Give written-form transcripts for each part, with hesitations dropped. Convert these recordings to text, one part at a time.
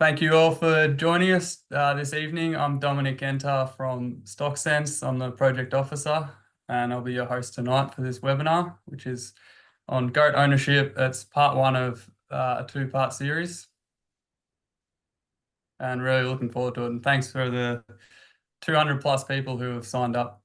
Thank you all for joining us this evening. I'm Dominic Enter from StockSense. I'm the project officer, and I'll be your host tonight for this webinar, which is on goat ownership. It's part one of a two-part series, and really looking forward to it. And thanks for the 200 plus people who have signed up.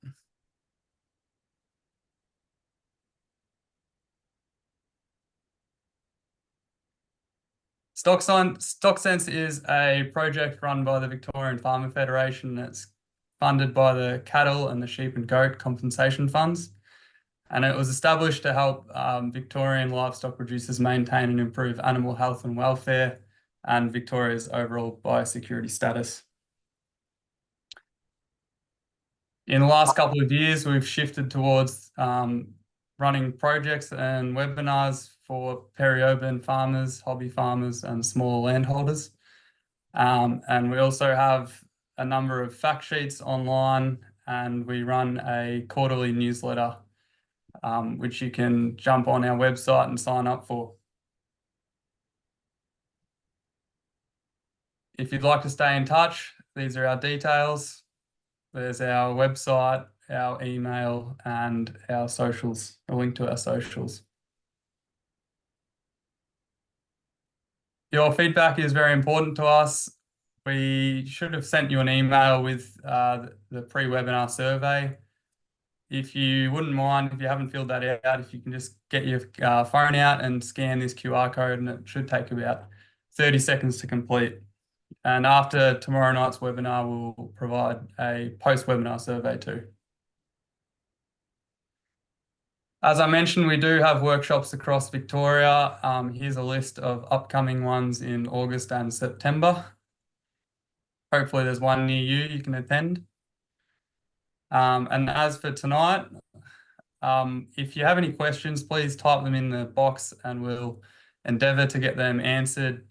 StockSense is a project run by the Victorian Farmer Federation that's funded by the cattle and the sheep and goat compensation funds. And it was established to help Victorian livestock producers maintain and improve animal health and welfare and Victoria's overall biosecurity status. In the last couple of years, we've shifted towards running projects and webinars for peri-urban farmers, hobby farmers, and small landholders. And we also have a number of fact sheets online, and we run a quarterly newsletter, which you can jump on our website and sign up for. If you'd like to stay in touch, these are our details. There's our website, our email, and our socials, a link to our socials. Your feedback is very important to us. We should have sent you an email with the pre-webinar survey. If you wouldn't mind, if you haven't filled that out, if you can just get your phone out and scan this QR code, and it should take about 30 seconds to complete. And after tomorrow night's webinar, we'll provide a post-webinar survey too. As I mentioned, we do have workshops across Victoria. Here's a list of upcoming ones in August and September. Hopefully there's one near you can attend. And as for tonight, if you have any questions, please type them in the box and we'll endeavour to get them answered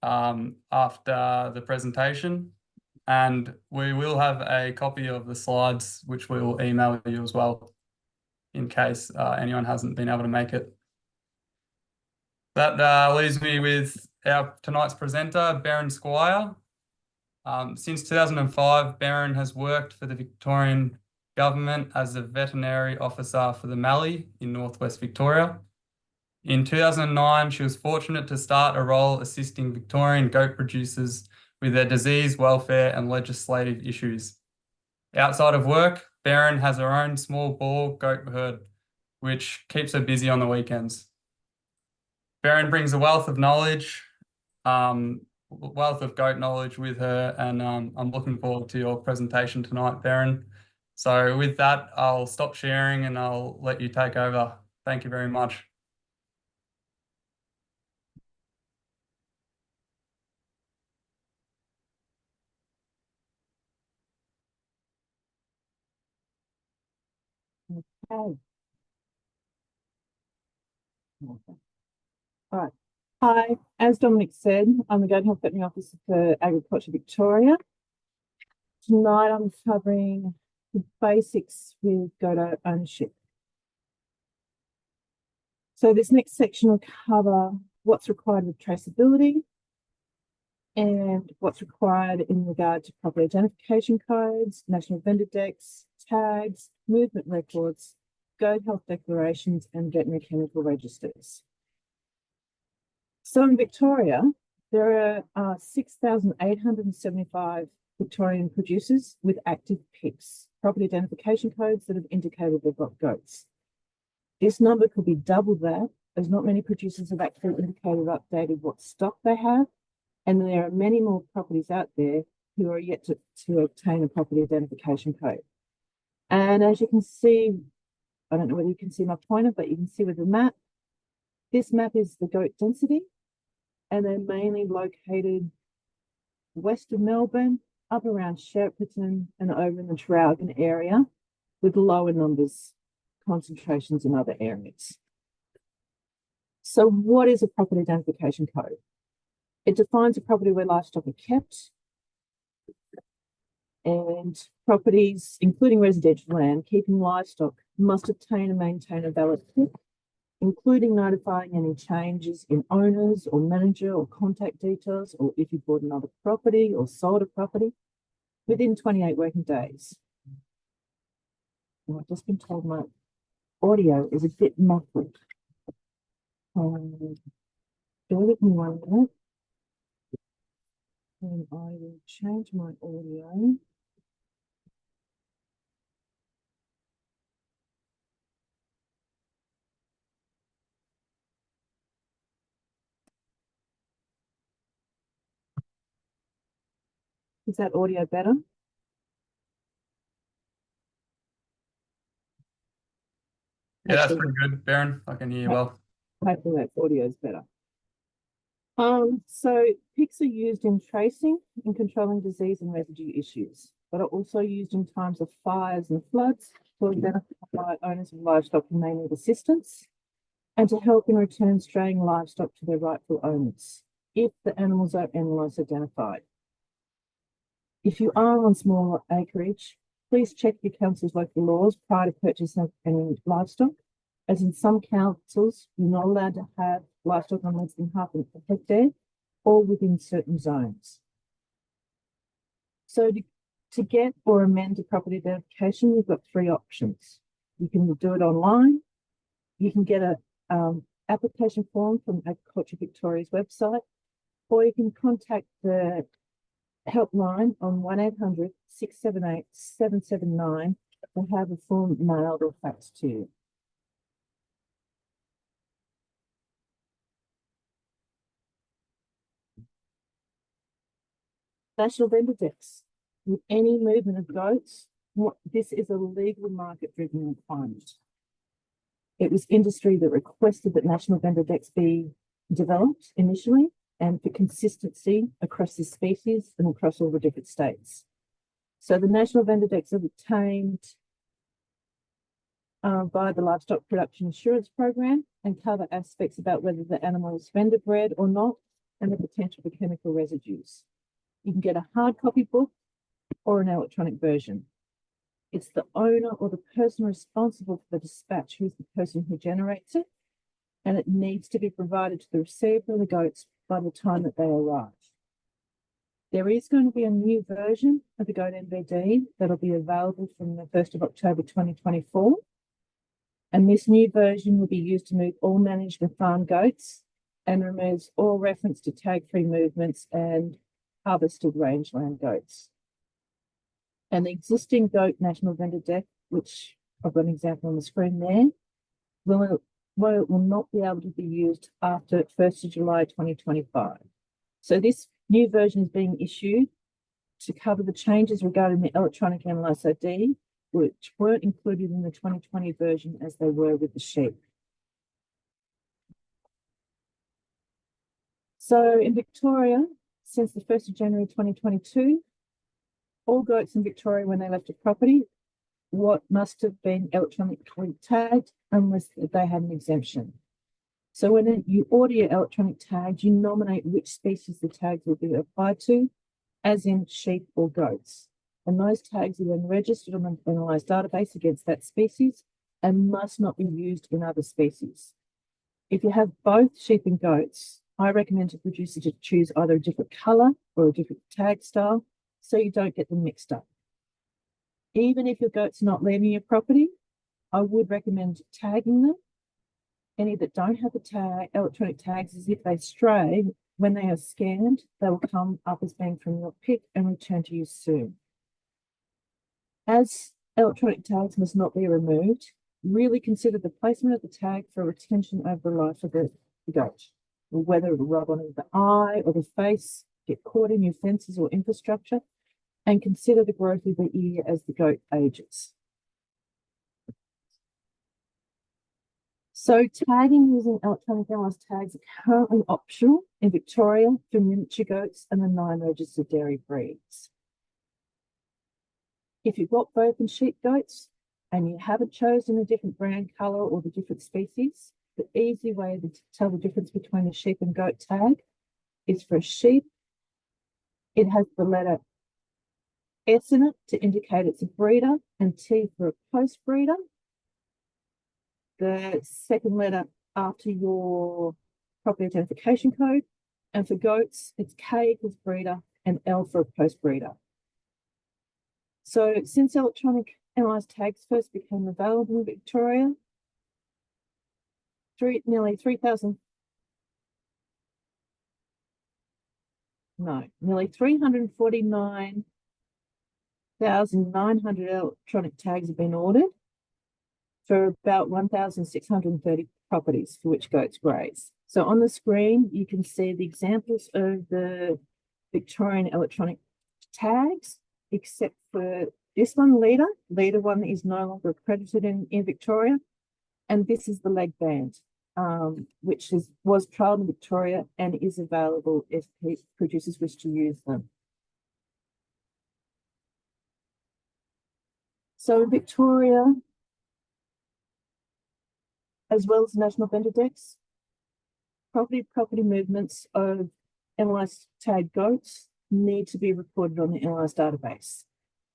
after the presentation. And we will have a copy of the slides, which we will email you as well, in case anyone hasn't been able to make it. That leaves me with our tonight's presenter, Berwyn Squire. Since 2005, Berwyn has worked for the Victorian government as a veterinary officer for the Mallee in northwest Victoria. In 2009, she was fortunate to start a role assisting Victorian goat producers with their disease, welfare, and legislative issues. Outside of work, Berwyn has her own small boar goat herd, which keeps her busy on the weekends. Berwyn brings a wealth of knowledge, wealth of goat knowledge with her, and I'm looking forward to your presentation tonight, Berwyn. So with that, I'll stop sharing and I'll let you take over. Thank you very much. Okay. All right. Hi, as Dominic said, I'm the Goat Health Veterinary Officer for Agriculture Victoria. Tonight I'm covering the basics with goat ownership. So this next section will cover what's required with traceability and what's required in regard to property identification codes, national vendor decks, tags, movement records, goat health declarations, and veterinary chemical registers. So in Victoria, there are 6,875 Victorian producers with active PICs, property identification codes that have indicated they've got goats. This number could be double that, as not many producers have actually indicated or updated what stock they have, and there are many more properties out there who are yet to obtain a property identification code. And as you can see, I don't know whether you can see my pointer, but you can see with the map, this map is the goat density, and they're mainly located west of Melbourne, up around Shepparton and over in the Traralgon area, with lower numbers, concentrations in other areas. So what is a property identification code? It defines a property where livestock are kept, and properties, including residential land, keeping livestock must obtain and maintain a valid PIC including notifying any changes in owners or manager or contact details, or if you bought another property or sold a property within 28 working days. Well, I've just been told my audio is a bit muffled. Bear with me 1 minute. And I will change my audio. Is that audio better? Yeah, that's pretty good, Berwyn. I can hear you well. Hopefully that audio is better. So PICs are used in tracing and controlling disease and residue issues, but are also used in times of fires and floods to identify owners of livestock who may need assistance and to help in return straying livestock to their rightful owners if the animals are identified. If you are on smaller acreage, please check your council's local laws prior to purchasing any livestock, as in some councils, you're not allowed to have livestock on less than half a hectare or within certain zones. So to get or amend a property identification, you've got 3 options. You can do it online, you can get an application form from Agriculture Victoria's website, or you can contact the helpline on 1800 678 779 and have a form mailed or faxed to you. National vendor decks. With any movement of goats, this is a legal market-driven requirement. It was industry that requested that national vendor decks be developed initially, and for consistency across the species and across all the different states. So the national vendor decks are obtained by the Livestock Production Insurance Program and cover aspects about whether the animal is vendor bred or not and the potential for chemical residues. You can get a hard copy book or an electronic version. It's the owner or the person responsible for the dispatch who's the person who generates it, and it needs to be provided to the receiver of the goats by the time that they arrive. There is going to be a new version of the goat NVD that'll be available from the 1st of October 2024. And this new version will be used to move all managed and farm goats and removes all reference to tag-free movements and harvested rangeland goats. And the existing goat national vendor deck, which I've got an example on the screen there, will not be able to be used after 1st of July 2025. So this new version is being issued to cover the changes regarding the electronic analyse ID, which weren't included in the 2020 version as they were with the sheep. So in Victoria, since the 1st of January 2022, all goats in Victoria, when they left a property, what must have been electronically tagged unless they had an exemption. So when you order your electronic tags, you nominate which species the tags will be applied to, as in sheep or goats. And those tags are then registered on an analysed database against that species and must not be used in other species. If you have both sheep and goats, I recommend to producers to choose either a different colour or a different tag style so you don't get them mixed up. Even if your goat's not leaving your property, I would recommend tagging them. Any that don't have the tag, electronic tags, as if they stray, when they are scanned, they will come up as being from your pick and return to you soon. As electronic tags must not be removed, really consider the placement of the tag for retention over the life of the goat, or whether it will rub on the eye or the face, get caught in your fences or infrastructure, and consider the growth of the ear as the goat ages. So tagging using electronic analyzed tags are currently optional in Victoria for miniature goats and the 9 registered dairy breeds. If you've got both in sheep goats and you haven't chosen a different brand, colour or the different species, the easy way to tell the difference between a sheep and goat tag is for a sheep, it has the letter S in it to indicate it's a breeder and T for a post breeder. The second letter after your property identification code. And for goats, it's K equals breeder and L for a post breeder. So since electronic analyzed tags first became available in Victoria, nearly 349,900 electronic tags have been ordered for about 1,630 properties for which goats graze. So on the screen, you can see the examples of the Victorian electronic tags, except for this one, Leader. Leader one is no longer accredited in Victoria. And this is the leg band, which was trialled in Victoria and is available if producers wish to use them. So in Victoria, as well as the National Vendor Dex, property movements of analysed tag goats need to be recorded on the analysed database.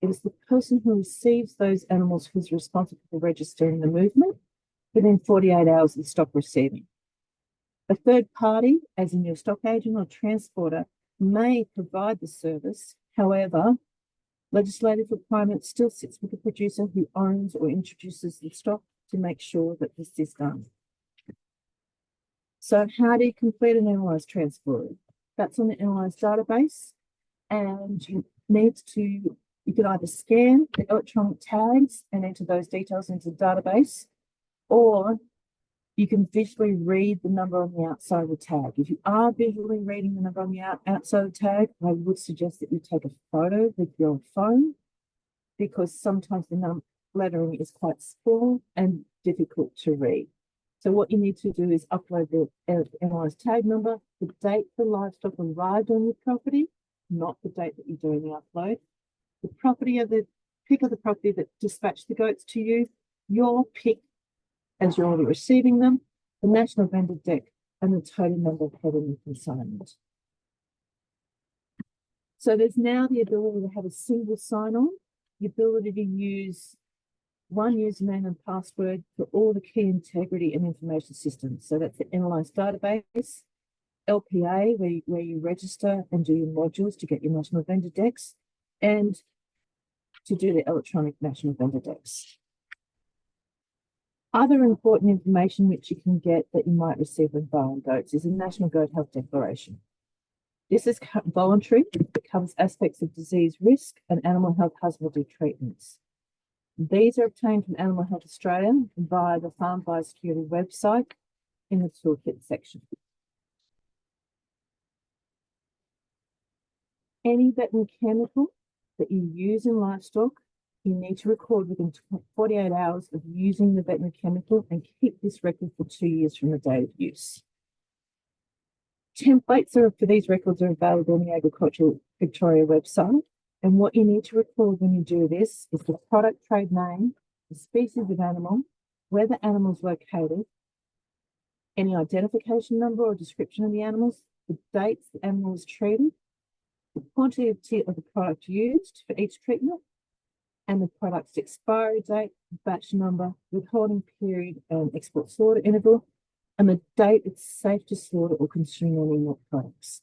It is the person who receives those animals who is responsible for registering the movement within 48 hours of the stock receiving. A third party, as in your stock agent or transporter, may provide the service. However, legislative requirement still sits with the producer who owns or introduces the stock to make sure that this is done. So how do you complete an analysed transport? That's on the analysed database, and you can either scan the electronic tags and enter those details into the database, or you can visually read the number on the outside of the tag. If you are visually reading the number on the outside of the tag, I would suggest that you take a photo with your phone, because sometimes the lettering is quite small and difficult to read. So what you need to do is upload the analysed tag number, the date the livestock arrived on your property, not the date that you're doing the upload, the property of the pick of the property that dispatched the goats to you, your pick as you're already receiving them, the National Vendor Deck, and the total number of head and consignment. So there's now the ability to have a single sign-on, the ability to use one username and password for all the key integrity and information systems. So that's the analysed database, LPA, where you register and do your modules to get your National Vendor Decks, and to do the electronic National Vendor Decks. Other important information which you can get that you might receive when buying goats is a National Goat Health Declaration. This is voluntary. It covers aspects of disease risk and animal health husbandry treatments. These are obtained from Animal Health Australia via the Farm Biosecurity website in the toolkit section. Any veterinary chemical that you use in livestock, you need to record within 48 hours of using the veterinary chemical and keep this record for 2 years from the date of use. Templates for these records are available on the Agricultural Victoria website. And what you need to record when you do this is the product trade name, the species of animal, where the animal is located, any identification number or description of the animals, the dates the animal was treated, the quantity of the product used for each treatment, and the product's expiry date, batch number, withholding period, and export slaughter interval, and the date it's safe to slaughter or consume any milk products.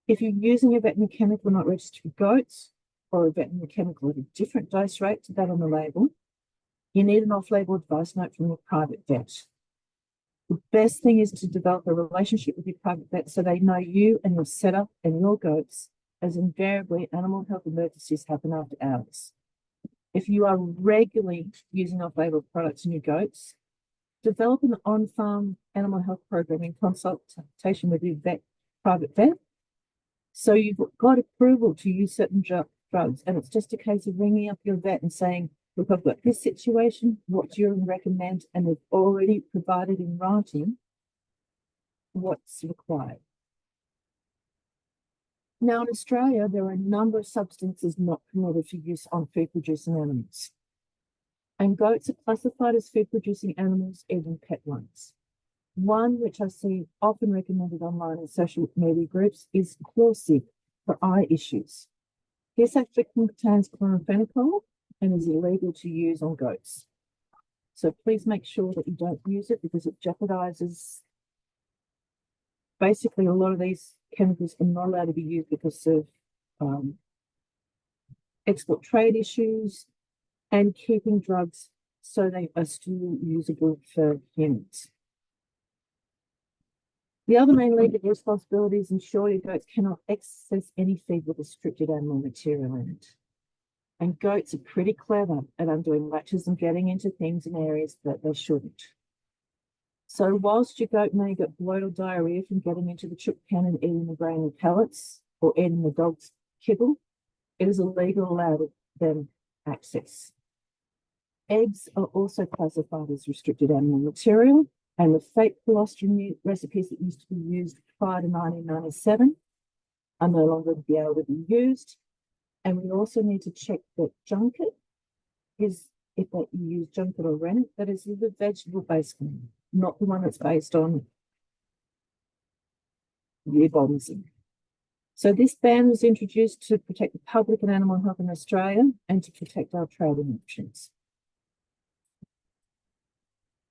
If you're using a veterinary chemical not registered for goats, or a veterinary chemical at a different dose rate to that on the label, you need an off-label advice note from your private vet. The best thing is to develop a relationship with your private vet so they know you and your setup and your goats, as invariably animal health emergencies happen after hours. If you are regularly using off-label products in your goats, develop an on-farm animal health program in consultation with your private vet. So you've got approval to use certain drugs, and it's just a case of ringing up your vet and saying, look, I've got this situation, what do you recommend? And they've already provided in writing what's required. Now in Australia, there are a number of substances not permitted for use on food-producing animals. And goats are classified as food-producing animals, even pet ones. One which I see often recommended online in social media groups is Chlorsid for eye issues. This actually contains chloramphenicol and is illegal to use on goats. So please make sure that you don't use it because it jeopardizes. Basically, a lot of these chemicals are not allowed to be used because of export trade issues and keeping drugs so they are still usable for humans. The other main legal responsibility is ensure your goats cannot access any feed with restricted animal material in it. And goats are pretty clever at undoing latches and getting into things in areas that they shouldn't. So whilst your goat may get bloat or diarrhea from getting into the chook pen and eating the grain and pellets or eating the dog's kibble, it is illegal to allow them access. Eggs are also classified as restricted animal material, and the fake colostrum recipes that used to be used prior to 1997 are no longer to be able to be used. And we also need to check that junket is, if that you use junket or rennet, that is the vegetable-based one, not the one that's based on eubottomsing. So this ban was introduced to protect the public and animal health in Australia and to protect our trading options.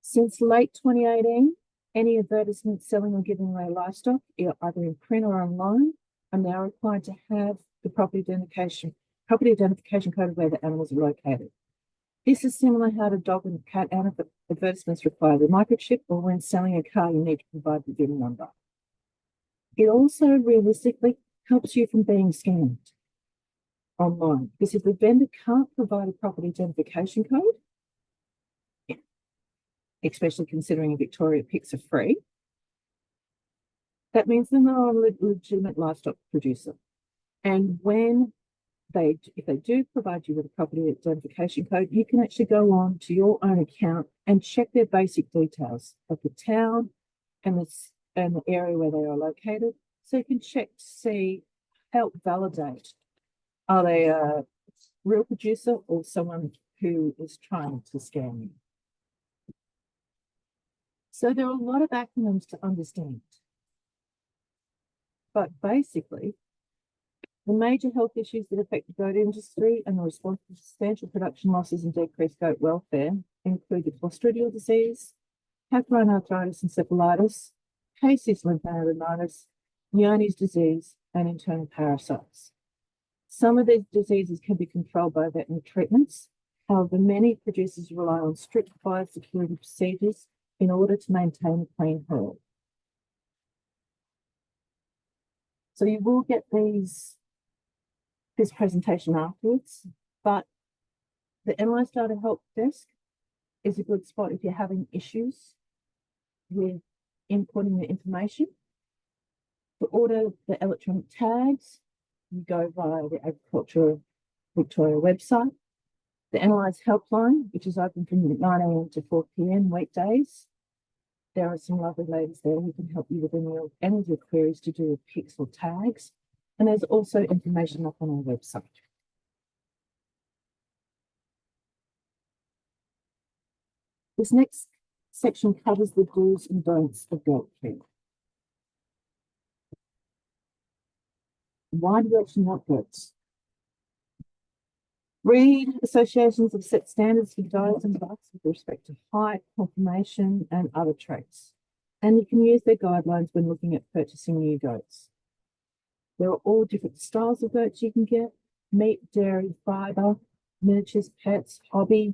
Since late 2018, any advertisements selling or giving away livestock, either in print or online, are now required to have the property identification code of where the animals are located. This is similar how to dog and cat advertisements require the microchip, or when selling a car, you need to provide the VIN number. It also realistically helps you from being scammed online, because if the vendor can't provide a property identification code, especially considering Victoria pigs are free, that means they're not a legitimate livestock producer. And if they do provide you with a property identification code, you can actually go on to your own account and check their basic details of the town and the area where they are located. So you can check to see, help validate, are they a real producer or someone who is trying to scam you? So there are a lot of acronyms to understand. But basically, the major health issues that affect the goat industry and are responsible for substantial production losses and decreased goat welfare include the Clostridial disease, Catarrhine arthritis encephalitis, caseous lymphadenitis, Meniere's disease, and internal parasites. Some of these diseases can be controlled by veterinary treatments. However, many producers rely on strict biosecurity procedures in order to maintain a clean herd. So you will get this presentation afterwards, but the Analyse Data Help Desk is a good spot if you're having issues with inputting the information. To order the electronic tags, you go via the Agriculture Victoria website. The Analyse Helpline, which is open from 9 AM to 4 PM weekdays. There are some lovely ladies there who can help you with any of your queries to do with pics or tags. And there's also information up on our website. This next section covers the do's and don'ts of goat feed. Why do you actually want goats? Breed associations have set standards for does and bucks with respect to height, conformation, and other traits. And you can use their guidelines when looking at purchasing new goats. There are all different styles of goats you can get: meat, dairy, fibre, miniatures, pets, hobby.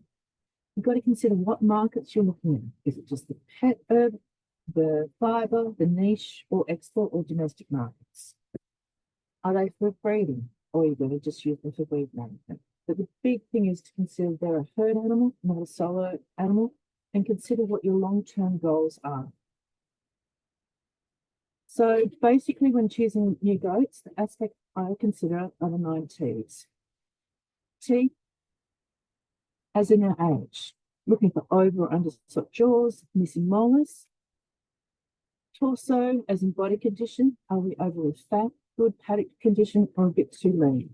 You've got to consider what markets you're looking at. Is it just the pet herb, the fibre, the niche, or export or domestic markets? Are they for breeding, or are you going to just use them for breed management? But the big thing is to consider they're a herd animal, not a solo animal, and consider what your long-term goals are. So basically, when choosing new goats, the aspect I consider are the 9 T's. T, as in their age, looking for over or under soft jaws, missing molars. Torso, as in body condition, are we overly fat, good paddock condition, or a bit too lean?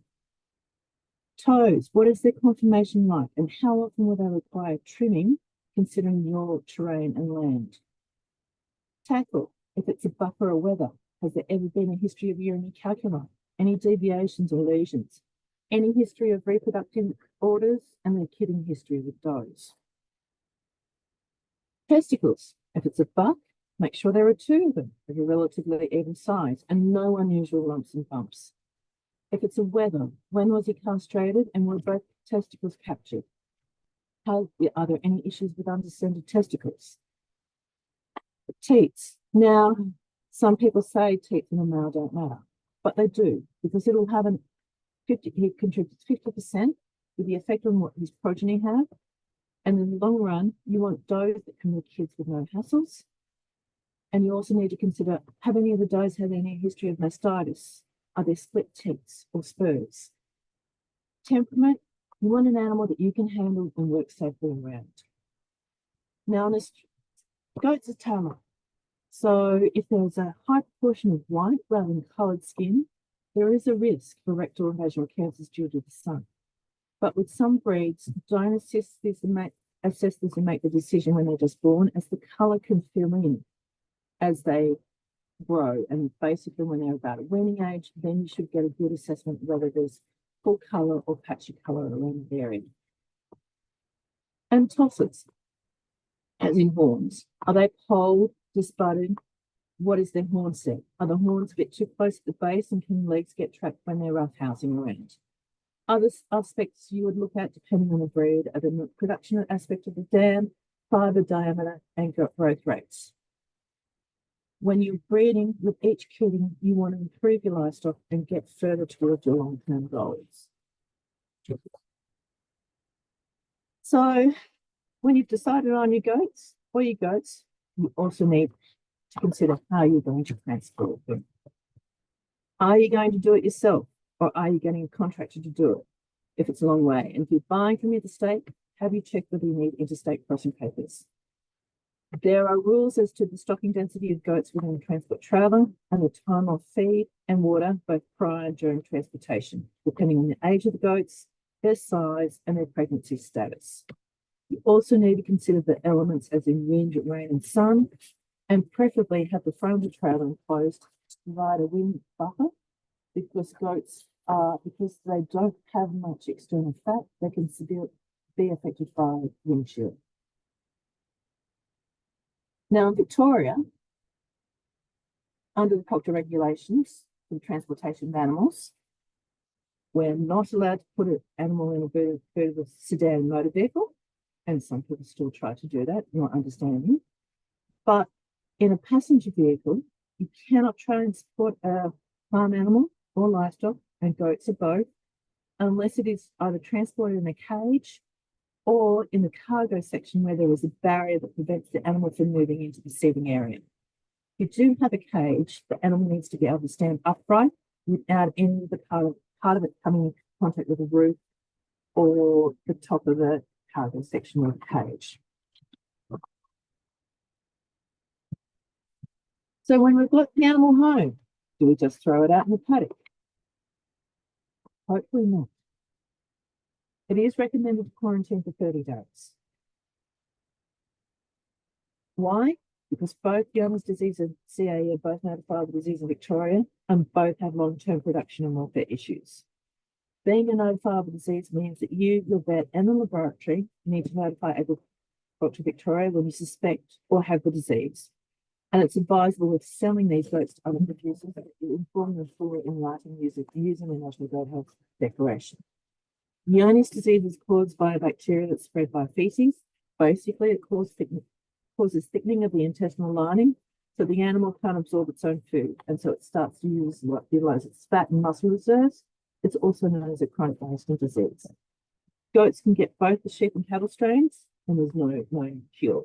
Toes, what is their conformation like, and how often will they require trimming, considering your terrain and land? Tackle, if it's a buffer or weather, has there ever been a history of urinary calculi, any deviations or lesions, any history of reproductive orders, and their kidding history with does? Testicles. If it's a buck, make sure there are two of them of a relatively even size and no unusual lumps and bumps. If it's a wether, when was he castrated and were both testicles captured? Are there any issues with undescended testicles? Teats. Now, some people say teats in a male don't matter, but they do, because it'll have he contributes 50% with the effect on what his progeny have. And in the long run, you want does that can make kids with no hassles. And you also need to consider, have any of the does had any history of mastitis? Are there split teats or spurs? Temperament, you want an animal that you can handle and work safely around. Now, goats are taller. So if there's a high proportion of white rather than coloured skin, there is a risk for rectal and vaginal cancers due to the sun. But with some breeds, don't assess this and make the decision when they're just born, as the colour can fill in as they grow. And basically when they're about a weaning age, then you should get a good assessment whether there's full colour or patchy colour around the area. And tossers, as in horns. Are they polled, disbudded? What is their horn set? Are the horns a bit too close to the base and can legs get trapped when they're roughhousing around? Other aspects you would look at, depending on the breed, are the production aspect of the dam, fibre diameter, and growth rates. When you're breeding, with each killing, you want to improve your livestock and get further towards your long-term goals. So, when you've decided on your goats, you also need to consider how you're going to transport them. Are you going to do it yourself, or are you getting a contractor to do it if it's a long way? And if you're buying from interstate, have you checked whether you need interstate crossing papers? There are rules as to the stocking density of goats within the transport trailer and the time of feed and water, both prior and during transportation, depending on the age of the goats, their size, and their pregnancy status. You also need to consider the elements as in wind, rain, and sun, and preferably have the front of the trailer enclosed to provide a wind buffer, because because they don't have much external fat, they can be affected by wind chill. Now in Victoria, under the Proctor regulations for the transportation of animals, we're not allowed to put an animal in a bit of a sedan motor vehicle, and some people still try to do that, not understanding. But in a passenger vehicle, you cannot transport a farm animal or livestock, and goats are both, unless it is either transported in a cage or in the cargo section where there is a barrier that prevents the animal from moving into the seating area. If you do have a cage, the animal needs to be able to stand upright without any of the part of it coming in contact with the roof or the top of the cargo section of the cage. So when we've got the animal home, do we just throw it out in the paddock? Hopefully not. It is recommended to quarantine for 30 days. Why? Because both Young's disease and CAE are both notifiable disease in Victoria and both have long-term production and welfare issues. Being a notifiable disease means that you, your vet, and the laboratory need to notify Agriculture Victoria when you suspect or have the disease. And it's advisable with selling these goats to other producers that you inform them fully in writing using the National Goat Health Declaration. Young's disease is caused by a bacteria that's spread by feces. Basically, it causes thickening of the intestinal lining, so the animal can't absorb its own food, and so it starts to utilize its fat and muscle reserves. It's also known as a chronic wasting disease. Goats can get both the sheep and cattle strains, and there's no cure.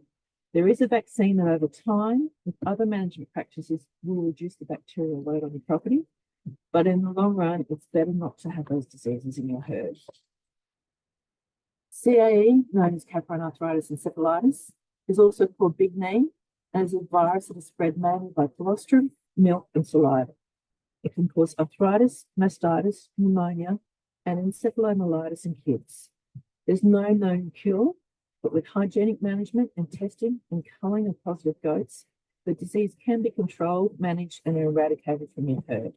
There is a vaccine that over time, with other management practices, will reduce the bacterial load on your property, but in the long run, it's better not to have those diseases in your herd. CAE, known as caprine arthritis encephalitis, is also called big knee, and is a virus that is spread mainly by colostrum, milk, and saliva. It can cause arthritis, mastitis, pneumonia, and encephalomyelitis in kids. There's no known cure, but with hygienic management and testing and culling of positive goats, the disease can be controlled, managed, and eradicated from your herd.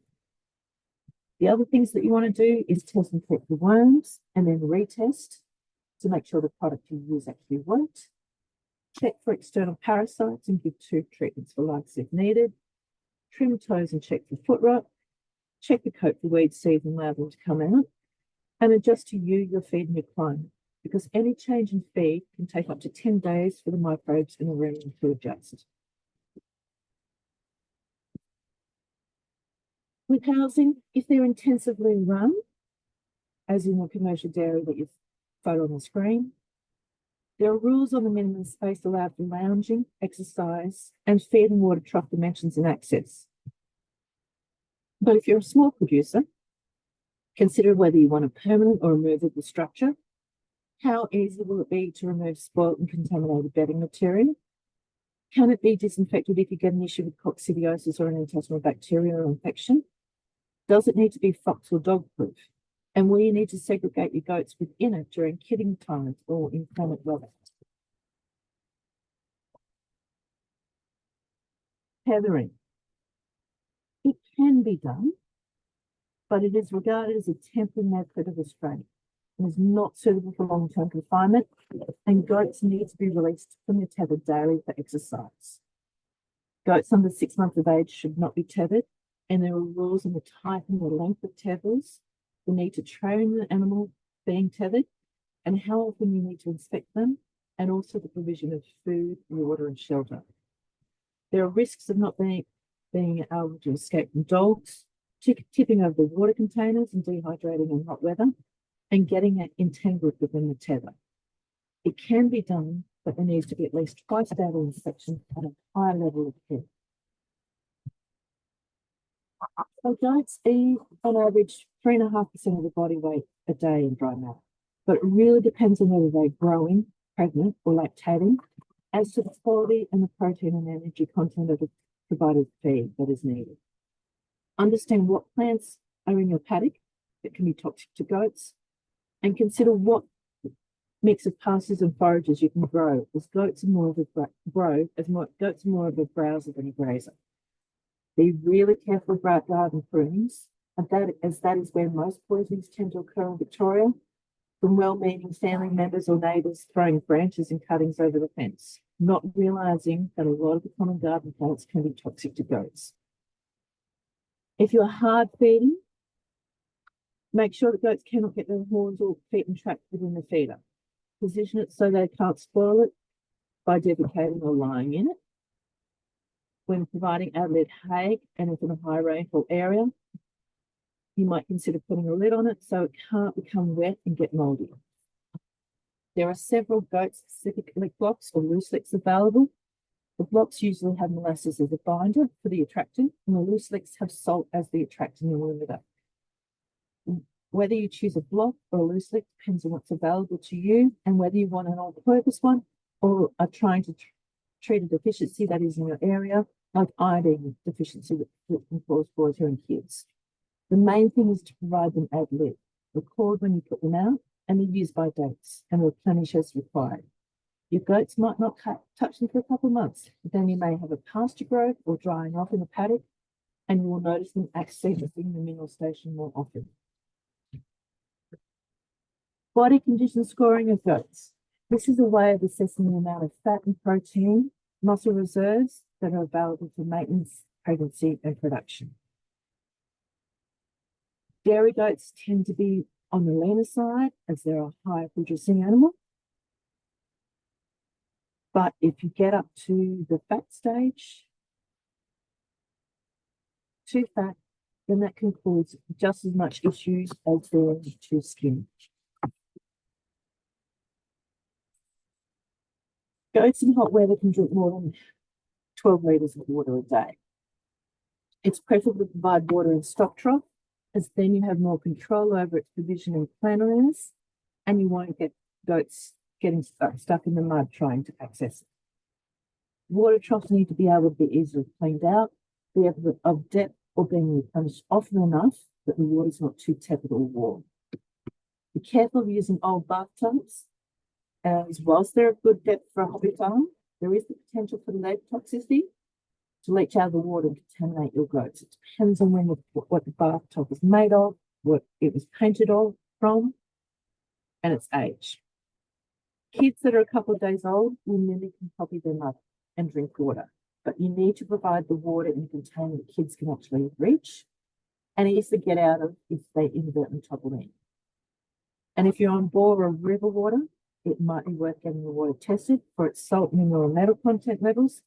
The other things that you want to do is test and treat the worms, and then retest to make sure the product you use actually worked. Check for external parasites and give tooth treatments for lice if needed. Trim toes and check for foot rot. Check the coat for weed seeds and allow them to come out. And adjust to you, your feed and your climate, because any change in feed can take up to 10 days for the microbes in the room to adjust. With housing, if they're intensively run, as in the commercial dairy that you've photo on the screen, there are rules on the minimum space allowed for lounging, exercise, and feed and water trough dimensions and access. But if you're a small producer, consider whether you want a permanent or removable structure. How easy will it be to remove spoiled and contaminated bedding material? Can it be disinfected if you get an issue with coccidiosis or an intestinal bacteria or infection? Does it need to be fox or dog proof? And will you need to segregate your goats within it during kidding times or inclement weather? Tethering. It can be done, but it is regarded as a temporary method of restraint and is not suitable for long-term confinement, and goats need to be released from the tether daily for exercise. Goats under 6 months of age should not be tethered, and there are rules on the type and the length of tethers, the need to train the animal being tethered, and how often you need to inspect them, and also the provision of food, water, and shelter. There are risks of not being able to escape from dogs, tipping over the water containers and dehydrating in hot weather, and getting it entangled within the tether. It can be done, but there needs to be at least twice daily inspection at a high level of care. So goats eat on average 3.5% of the body weight a day in dry matter, but it really depends on whether they're growing, pregnant, or lactating, as to the quality and the protein and energy content of the provided feed that is needed. Understand what plants are in your paddock that can be toxic to goats, and consider what mix of pastures and forages you can grow, as goats are more of a browser than a grazer. Be really careful about garden prunings, as that is where most poisonings tend to occur in Victoria, from well-meaning family members or neighbours throwing branches and cuttings over the fence, not realising that a lot of the common garden plants can be toxic to goats. If you're hard feeding, make sure that goats cannot get their horns or feet entrapped within the feeder. Position it so they can't spoil it by defecating or lying in it. When providing outlet hay, and if in a high rainfall area, you might consider putting a lid on it so it can't become wet and get mouldy. There are several goat-specific lick blocks or loose licks available. The blocks usually have molasses as a binder for the attractant, and the loose licks have salt as the attractant limiter. Whether you choose a block or a loose lick depends on what's available to you, and whether you want an all-purpose one or are trying to treat a deficiency that is in your area, like iodine deficiency that can cause boys and kids. The main thing is to provide them ad lib, record when you put them out, and they're used by dates and replenish as required. Your goats might not touch them for a couple of months, but then you may have a pasture growth or drying off in the paddock, and you will notice them accessing the mineral station more often. Body condition scoring of goats. This is a way of assessing the amount of fat and protein, muscle reserves that are available for maintenance, pregnancy, and production. Dairy goats tend to be on the leaner side as they're a higher producing animal. But if you get up to the fat stage, too fat, then that can cause just as much issues as being too skinny. Goats in hot weather can drink more than 12 litres of water a day. It's preferable to provide water in stock trough, as then you have more control over its provision and cleanliness, and you won't get goats getting stuck in the mud trying to access it. Water troughs need to be able to be easily cleaned out, be able of depth, or being replenished often enough that the water's not too tepid or warm. Be careful of using old bathtubs, as whilst they're of good depth for a hobby farm, there is the potential for lead toxicity to leach out of the water and contaminate your goats. It depends on what the bathtub is made of, what it was painted from, and its age. Kids that are a couple of days old will mimic and copy their mother and drink water, but you need to provide the water in a container that kids can actually reach and easily get out of if they inadvertently topple in. And if you're on bore or river water, it might be worth getting the water tested for its salt, mineral, and metal content levels,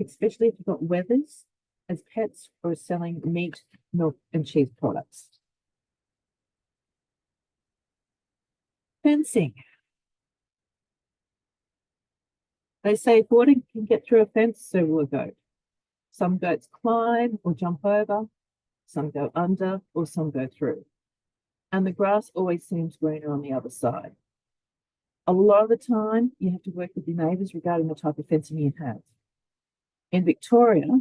especially if you've got wethers as pets or selling meat, milk, and cheese products. Fencing. They say if water can get through a fence, so will a goat. Some goats climb or jump over, some go under, or some go through. And the grass always seems greener on the other side. A lot of the time, you have to work with your neighbours regarding the type of fencing you have. In Victoria,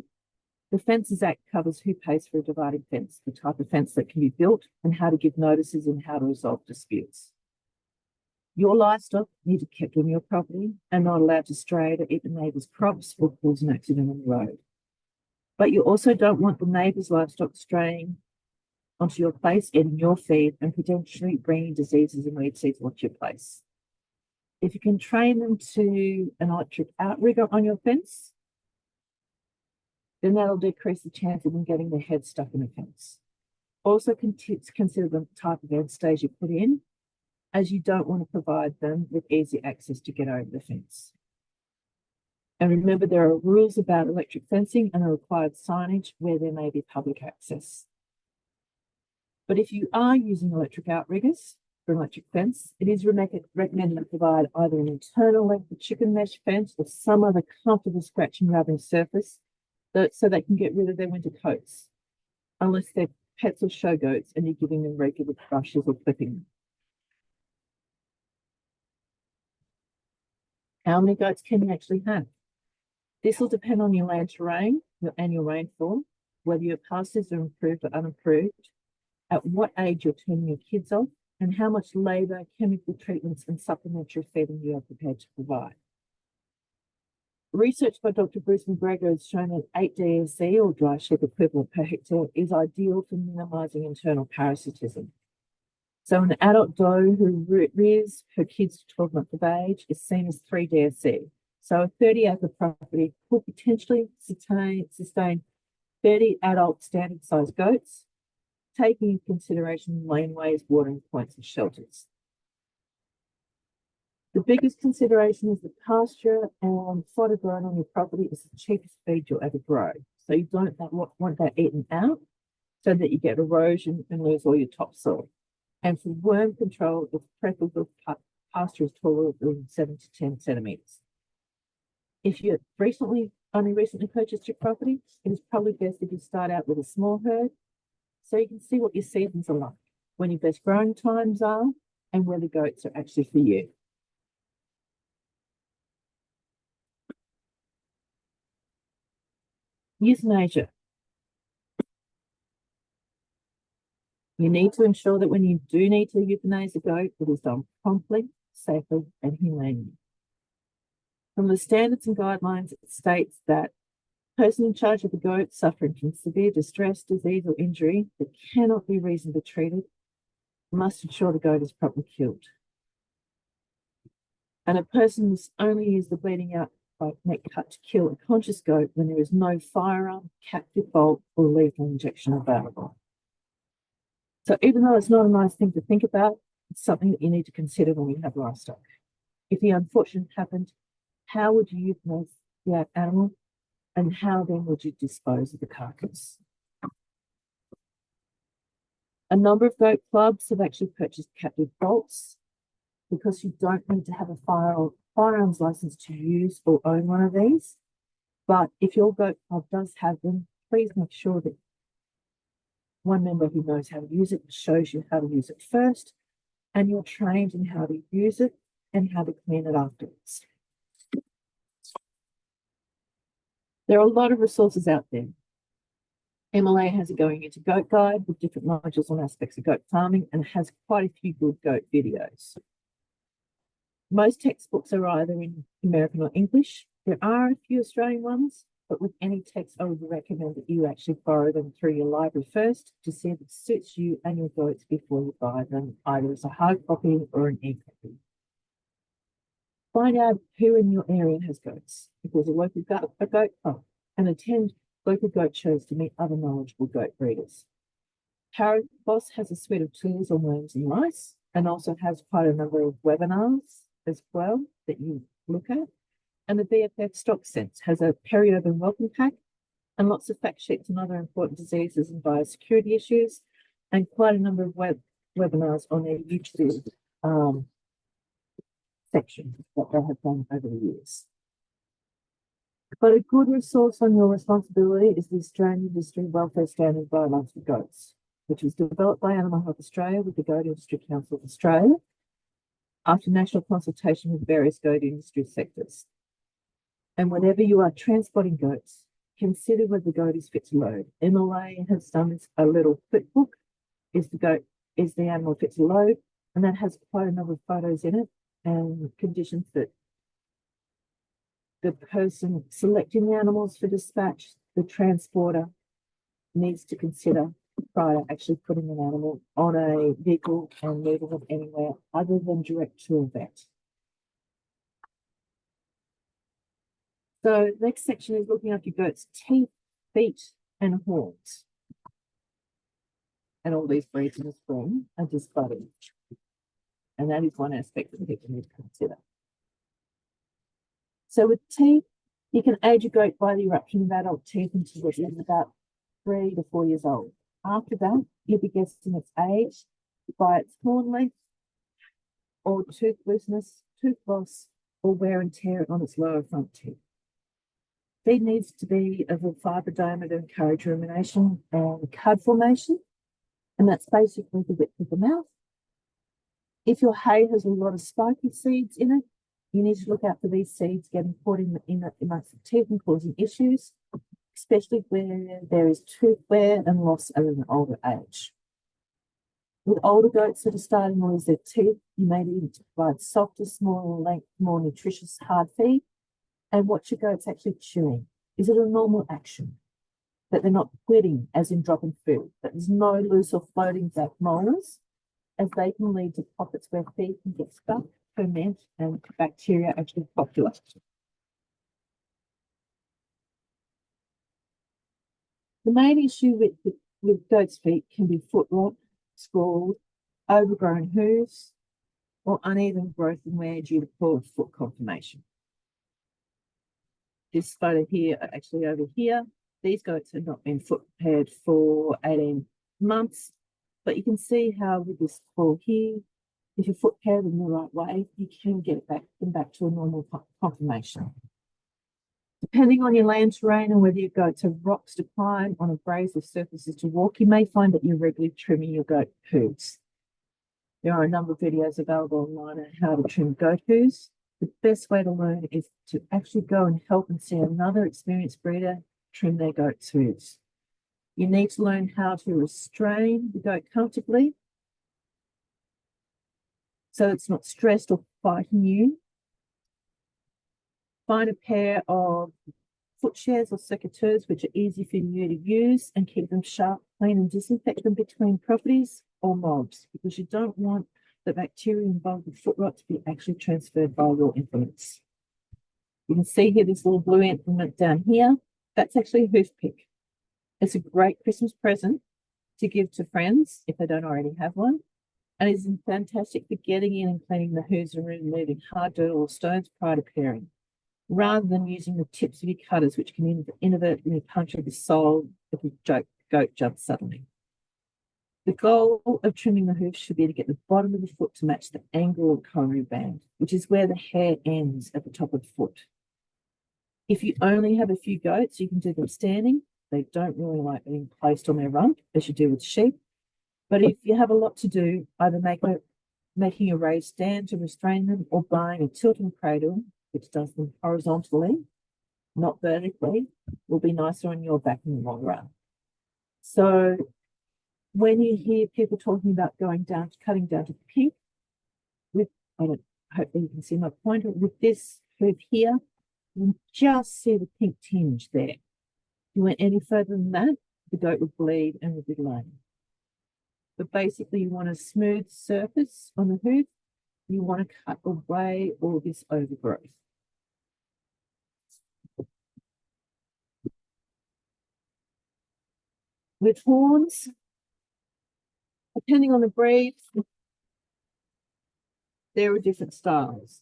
the Fences Act covers who pays for a dividing fence, the type of fence that can be built, and how to give notices and how to resolve disputes. Your livestock need to be kept on your property and not allowed to stray to eat the neighbour's crops or cause an accident on the road. But you also don't want the neighbour's livestock straying onto your place, eating your feed, and potentially bringing diseases and weed seeds onto your place. If you can train them to an electric outrigger on your fence, then that'll decrease the chance of them getting their head stuck in the fence. Also consider the type of end stage you put in, as you don't want to provide them with easy access to get over the fence. And remember, there are rules about electric fencing and a required signage where there may be public access. But if you are using electric outriggers for an electric fence, it is recommended to provide either an internal length of chicken mesh fence or some other comfortable scratch and rubbing surface so they can get rid of their winter coats, unless they're pets or show goats and you're giving them regular brushes or clipping them. How many goats can you actually have? This will depend on your land terrain, your annual rainfall, whether your pastures are improved or unapproved, at what age you're turning your kids off, and how much labour, chemical treatments, and supplementary feeding you are prepared to provide. Research by Dr. Bruce McGregor has shown that 8 DSC, or dry sheep equivalent per hectare, is ideal for minimising internal parasitism. So an adult doe who rears her kids to 12 months of age is seen as 3 DSC. So a 30-acre property could potentially sustain 30 adult standard-sized goats, taking into consideration laneways, watering points, and shelters. The biggest consideration is the pasture and fodder grown on your property is the cheapest feed you'll ever grow. So you don't want that eaten out so that you get erosion and lose all your topsoil. And for worm control, it's preferable pasture is taller than 7 to 10 centimetres. If you only recently purchased your property, it is probably best if you start out with a small herd so you can see what your seasons are like, when your best growing times are, and where the goats are actually for you. Euthanasia. You need to ensure that when you do need to euthanize a goat, it is done promptly, safely, and humanely. From the standards and guidelines, it states that the person in charge of the goat suffering from severe distress, disease, or injury that cannot be reasonably treated must ensure the goat is properly killed. And a person must only use the bleeding out by neck cut to kill a conscious goat when there is no firearm, captive bolt, or lethal injection available. So even though it's not a nice thing to think about, it's something that you need to consider when you have livestock. If the unfortunate happened, how would you euthanize the animal, and how then would you dispose of the carcass? A number of goat clubs have actually purchased captive bolts because you don't need to have a firearms license to use or own one of these. But if your goat club does have them, please make sure that one member who knows how to use it shows you how to use it first, and you're trained in how to use it and how to clean it afterwards. There are a lot of resources out there. MLA has a Going Into Goat guide with different modules on aspects of goat farming and has quite a few good goat videos. Most textbooks are either in American or English. There are a few Australian ones, but with any text, I would recommend that you actually borrow them through your library first to see if it suits you and your goats before you buy them, either as a hard copy or an e-copy. Find out who in your area has goats. If there's a local goat, and attend local goat shows to meet other knowledgeable goat breeders. Boss has a suite of tools on worms and lice, and also has quite a number of webinars as well that you look at. And the BFF Stock Sense has a peri-urban welcome pack and lots of fact sheets on other important diseases and biosecurity issues, and quite a number of webinars on their YouTube section that they have done over the years. But a good resource on your responsibility is the Australian Industry Welfare Standard Guidelines for Goats, which was developed by Animal Health Australia with the Goat Industry Council of Australia after national consultation with various goat industry sectors. And whenever you are transporting goats, consider whether the goat is fit to load. MLA has done this, a little flip book. Is the animal fit to load? And that has quite a number of photos in it and conditions that the person selecting the animals for dispatch, the transporter, needs to consider prior to actually putting an animal on a vehicle and moving it anywhere other than direct to a vet. So the next section is looking after your goat's teeth, feet, and horns. And all these breeds in the spring are just budding. And that is one aspect that people need to consider. So with teeth, you can age a goat by the eruption of adult teeth until it is about 3 to 4 years old. After that, you'll be guessing its age by its horn length, or tooth looseness, tooth loss, or wear and tear on its lower front teeth. Feed needs to be of a fibre diameter, encourage rumination and cud formation, and that's basically the width of the mouth. If your hay has a lot of spiky seeds in it, you need to look out for these seeds getting caught in amongst the teeth and causing issues, especially where there is tooth wear and loss at an older age. With older goats that are starting to lose their teeth, you may need to provide softer, smaller length, more nutritious hard feed, and watch your goats actually chewing. Is it a normal action? That they're not quitting, as in dropping food, that there's no loose or floating back molars, as they can lead to pockets where feed can get stuck, ferment, and bacteria actually populate. The main issue with goat's feet can be foot rot, scald, overgrown hooves, or uneven growth and wear due to poor foot conformation. This photo here, actually over here, these goats have not been foot prepared for 18 months, but you can see how with this paw here, if you foot pair them the right way, you can get them back to a normal conformation. Depending on your land terrain and whether your goats have rocks to climb on abrasive surfaces to walk, you may find that you're regularly trimming your goat hooves. There are a number of videos available online on how to trim goat hooves. The best way to learn is to actually go and help and see another experienced breeder trim their goat's hooves. You need to learn how to restrain the goat comfortably so it's not stressed or fighting you. Find a pair of foot shears or secateurs which are easy for you to use, and keep them sharp, clean, and disinfect them between properties or mobs, because you don't want the bacteria involved with foot rot to be actually transferred by your implements. You can see here this little blue implement down here. That's actually a hoof pick. It's a great Christmas present to give to friends if they don't already have one. And it's fantastic for getting in and cleaning the hooves and removing hard dirt or stones prior to pairing, rather than using the tips of your cutters, which can inadvertently puncture the sole if the goat jumps suddenly. The goal of trimming the hoof should be to get the bottom of the foot to match the angle of the coronary band, which is where the hair ends at the top of the foot. If you only have a few goats, you can do them standing. They don't really like being placed on their rump, as you do with sheep. But if you have a lot to do, either making a raised stand to restrain them, or buying a tilting cradle, which does them horizontally, not vertically, will be nicer on your back in the long run. So when you hear people talking about cutting down to pink, I hope that you can see my pointer, with this hoof here, you just see the pink tinge there. If you went any further than that, the goat would bleed and would be lame. But basically, you want a smooth surface on the hoof. you want to cut away all this overgrowth. With horns, depending on the breed, there are different styles,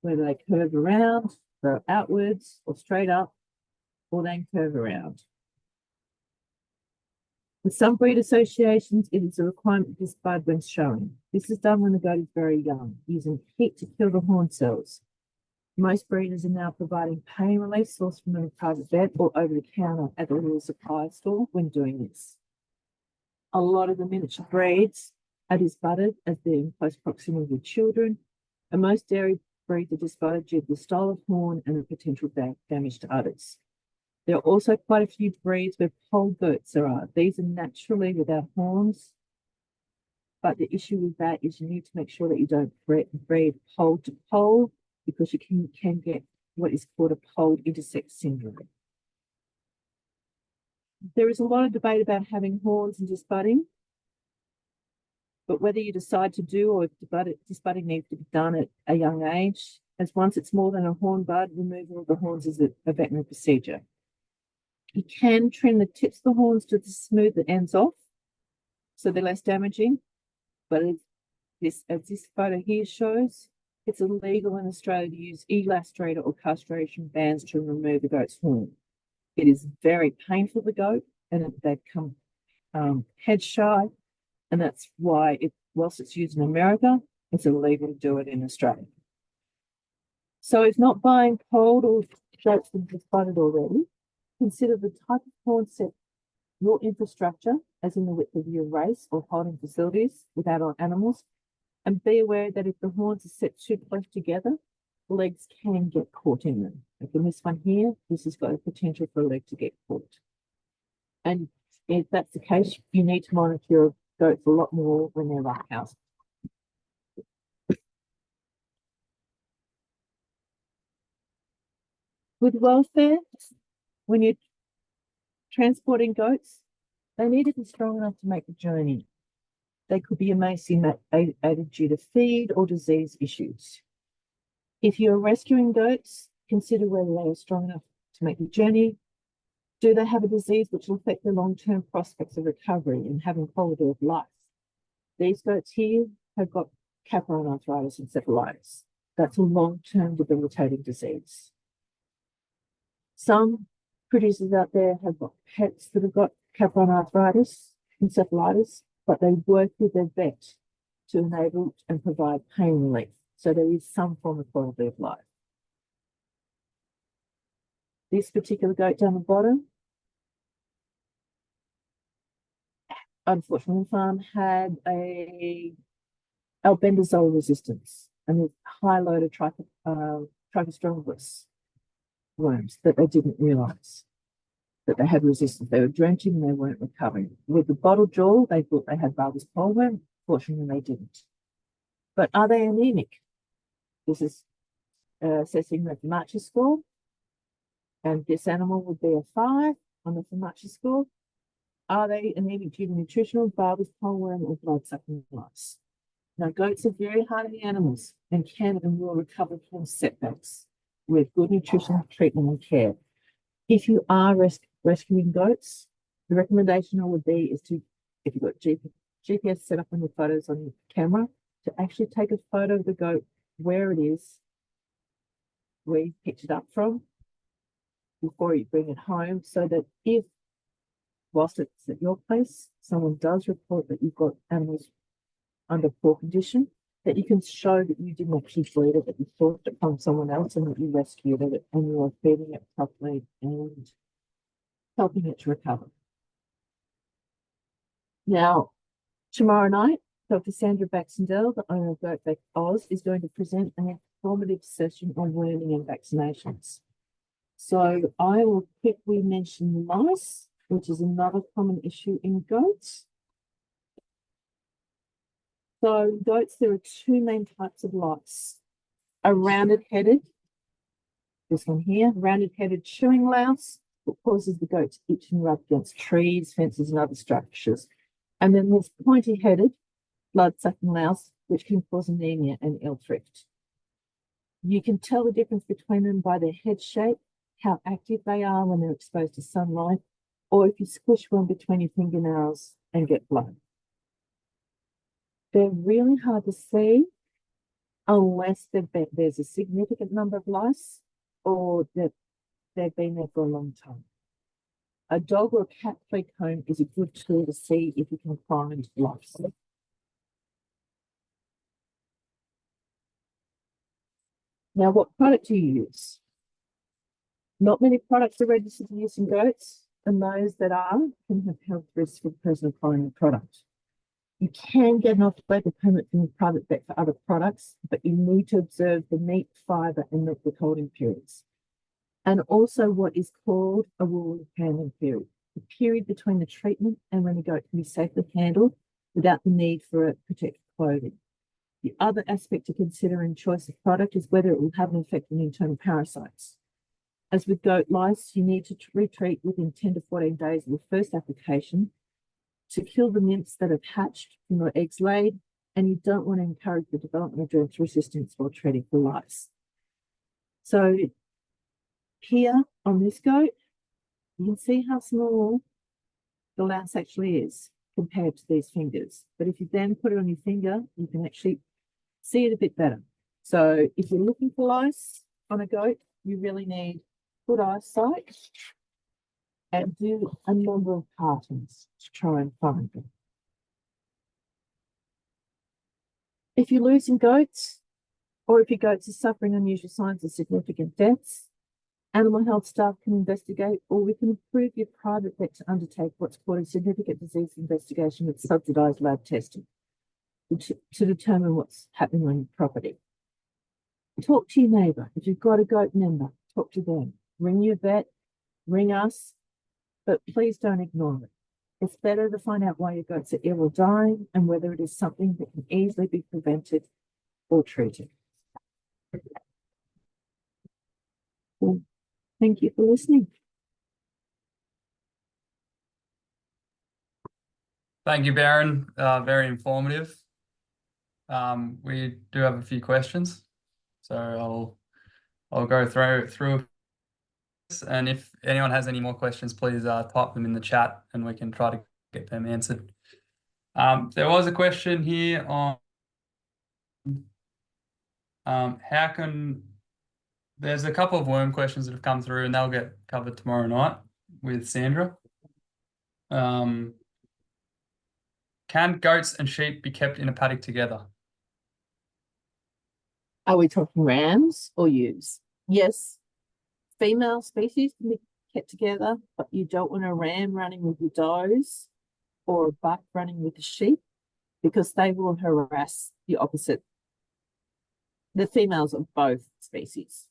whether they curve around, go outwards, or straight up, or then curve around. With some breed associations, it is a requirement to disbud when showing. This is done when the goat is very young, using heat to kill the horn cells. Most breeders are now providing pain relief sourced from a private vet or over the counter at the little supply store when doing this. A lot of the miniature breeds are disbudded as they're in close proximity with children, and most dairy breeds are disbudded due to the style of horn and the potential damage to others. There are also quite a few breeds where polled goats are. These are naturally without horns, but the issue with that is you need to make sure that you don't breed polled to poll, because you can get what is called a polled intersex syndrome. There is a lot of debate about having horns and disbudding, but whether you decide to do or if disbudding needs to be done at a young age, as once it's more than a horn bud, removal of the horns is a veterinary procedure. You can trim the tips of the horns to smooth the ends off, so they're less damaging, but as this photo here shows, it's illegal in Australia to use elastrator or castration bands to remove the goat's horn. It is very painful for the goat, and they become head shy, and that's why, whilst it's used in America, it's illegal to do it in Australia. So if not buying polled or goats that have disbudded already, consider the type of horn set your infrastructure, as in the width of your race or holding facilities with adult animals, and be aware that if the horns are set too close together, legs can get caught in them. Like in this one here, this has got a potential for a leg to get caught. And if that's the case, you need to monitor your goats a lot more when they're roughhoused. With welfare, when you're transporting goats, they need to be strong enough to make the journey. They could be emaciated due to feed or disease issues. If you're rescuing goats, consider whether they are strong enough to make the journey. Do they have a disease which will affect their long-term prospects of recovery and having quality of life? These goats here have got capillary arthritis and encephalitis. That's a long-term debilitating disease. Some producers out there have got pets that have got capillary arthritis, encephalitis, but they work with their vet to enable and provide pain relief. So there is some form of quality of life. This particular goat down the bottom, unfortunately, the farm had a albendazole resistance and a high load of trichostrongylus worms that they didn't realise that they had resistance. They were drenching and they weren't recovering. With the bottle jaw, they thought they had bulbous poleworm. Fortunately, they didn't. But are they anemic? This is assessing the Fibonacci score, and this animal would be a 5 on the Fibonacci score. Are they anemic due to nutritional, bulbous poleworm, or blood-sucking lice? Now, goats are very hardy animals and can and will recover from setbacks with good nutrition, treatment, and care. If you are rescuing goats, the recommendation would be is to, if you've got GPS set up on your photos on your camera, to actually take a photo of the goat where it is, where you picked it up from, before you bring it home, so that if, whilst it's at your place, someone does report that you've got animals under poor condition, that you can show that you didn't actually breed it, that you sourced it from someone else and that you rescued it and you are feeding it properly and helping it to recover. Now, tomorrow night, Dr. Sandra Baxendale, the owner of Goat Vet Oz, is going to present an informative session on worming and vaccinations. So I will quickly mention lice, which is another common issue in goats. So goats, there are two main types of lice. A rounded-headed, this one here, rounded-headed chewing louse, that causes the goat to itch and rub against trees, fences, and other structures. And then there's pointy-headed, blood-sucking louse, which can cause anemia and ill thrift. You can tell the difference between them by their head shape, how active they are when they're exposed to sunlight, or if you squish one between your fingernails and get blood. They're really hard to see unless there's a significant number of lice or that they've been there for a long time. A dog or a cat flea comb is a good tool to see if you can find lice. Now, what product do you use? Not many products are registered for use in goats, and those that are can have health risks for the person applying the product. You can get an off-label permit from your private vet for other products, but you need to observe the meat, fibre, and milk withholding periods. And also what is called a wool handling period, the period between the treatment and when the goat can be safely handled without the need for protective clothing. The other aspect to consider in choice of product is whether it will have an effect on internal parasites. As with goat lice, you need to retreat within 10 to 14 days of the first application to kill the nymphs that have hatched from the eggs laid, and you don't want to encourage the development of drought resistance while treating for lice. So here on this goat, you can see how small the louse actually is compared to these fingers. But if you then put it on your finger, you can actually see it a bit better. So if you're looking for lice on a goat, you really need good eyesight and do a number of cartons to try and find them. If you're losing goats, or if your goats are suffering unusual signs of significant deaths, animal health staff can investigate, or we can approve your private vet to undertake what's called a significant disease investigation with subsidised lab testing to determine what's happening on your property. Talk to your neighbour. If you've got a goat member, talk to them. Ring your vet, ring us, but please don't ignore it. It's better to find out why your goats are ill or dying and whether it is something that can easily be prevented or treated. Well, thank you for listening. Thank you, Berwyn. Very informative. We do have a few questions, so I'll go through this, and if anyone has any more questions, please type them in the chat, and we can try to get them answered. There was a question here on how can. There's a couple of worm questions that have come through, and they'll get covered tomorrow night with Sandra. Can goats and sheep be kept in a paddock together? Are we talking rams or ewes? Yes, female species can be kept together, but you don't want a ram running with your does or a buck running with the sheep because they will harass the opposite, the females of both species.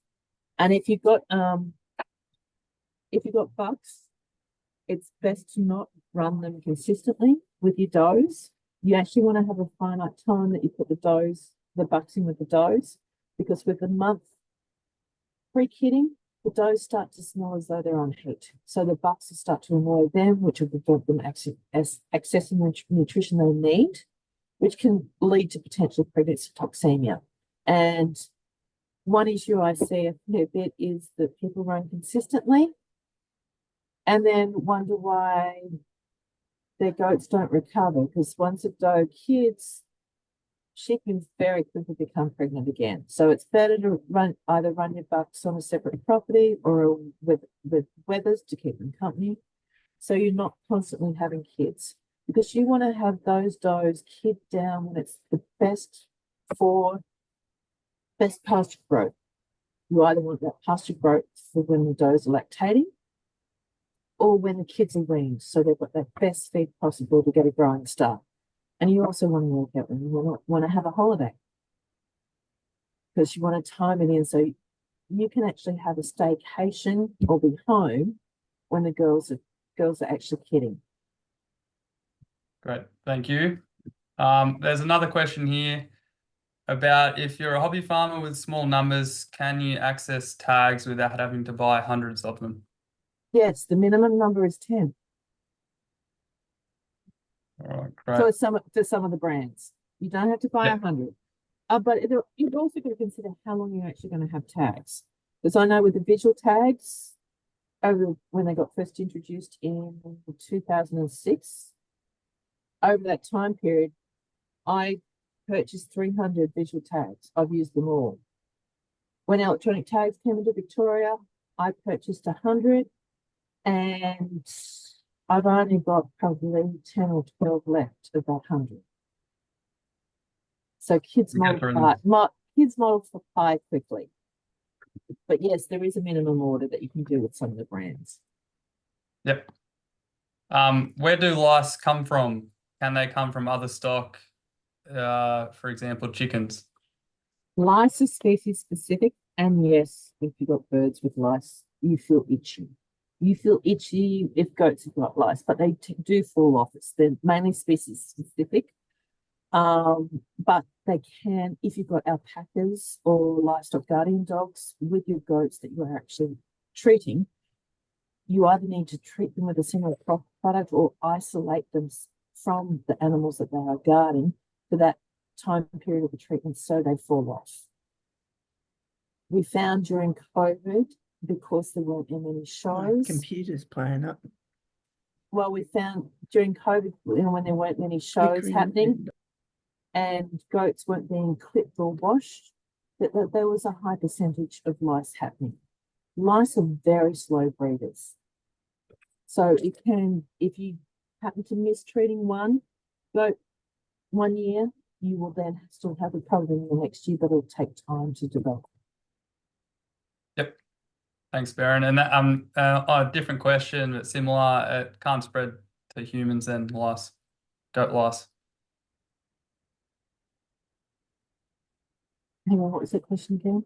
And if you've got bucks, it's best to not run them consistently with your does. You actually want to have a finite time that you put the bucks in with the does, because with the month pre-kidding, the does start to smell as though they're on heat. So the bucks will start to annoy them, which will prevent them accessing the nutrition they need, which can lead to potential pregnancy toxemia. And one issue I see a fair bit is that people run consistently and then wonder why their goats don't recover, because once a doe kids, she can very quickly become pregnant again. So it's better to either run your bucks on a separate property or with wethers to keep them company, so you're not constantly having kids, because you want to have those does kid down when it's the best pasture growth. You either want that pasture growth for when the does are lactating or when the kids are weaned, so they've got that best feed possible to get a growing start. And you also want to work out when you want to have a holiday, because you want to time it in so you can actually have a staycation or be home when the girls are actually kidding. Great, thank you. There's another question here about if you're a hobby farmer with small numbers, can you access tags without having to buy hundreds of them? Yes, the minimum number is 10. All right, great. For some of the brands. You don't have to buy Yeah. 100. But you've also got to consider how long you're actually going to have tags. Because I know with the visual tags, when they got first introduced in 2006, over that time period, I purchased 300 visual tags. I've used them all. When electronic tags came into Victoria, I purchased 100, and I've only got probably 10 or 12 left of that 100. So kids multiply quickly. But yes, there is a minimum order that you can do with some of the brands. Yep. Where do lice come from? Can they come from other stock? For example, chickens. Lice is species specific, and yes, if you've got birds with lice, you feel itchy. You feel itchy if goats have got lice, but they do fall off. They're mainly species specific. But they can, if you've got alpacas or livestock guardian dogs with your goats that you're actually treating, you either need to treat them with a single product or isolate them from the animals that they are guarding for that time period of the treatment so they fall off. We found during COVID, because there weren't many shows. Computers playing up. Well, we found during COVID, when there weren't many shows happening and goats weren't being clipped or washed, that there was a high percentage of lice happening. Lice are very slow breeders. So it can, if you happen to miss treating one goat 1 year, you will then still have a problem in the next year, but it'll take time to develop. Yep. Thanks, Berwyn. And that, on a different question, but similar, it can't spread to humans and lice, goat lice. Hang on, what was the question again?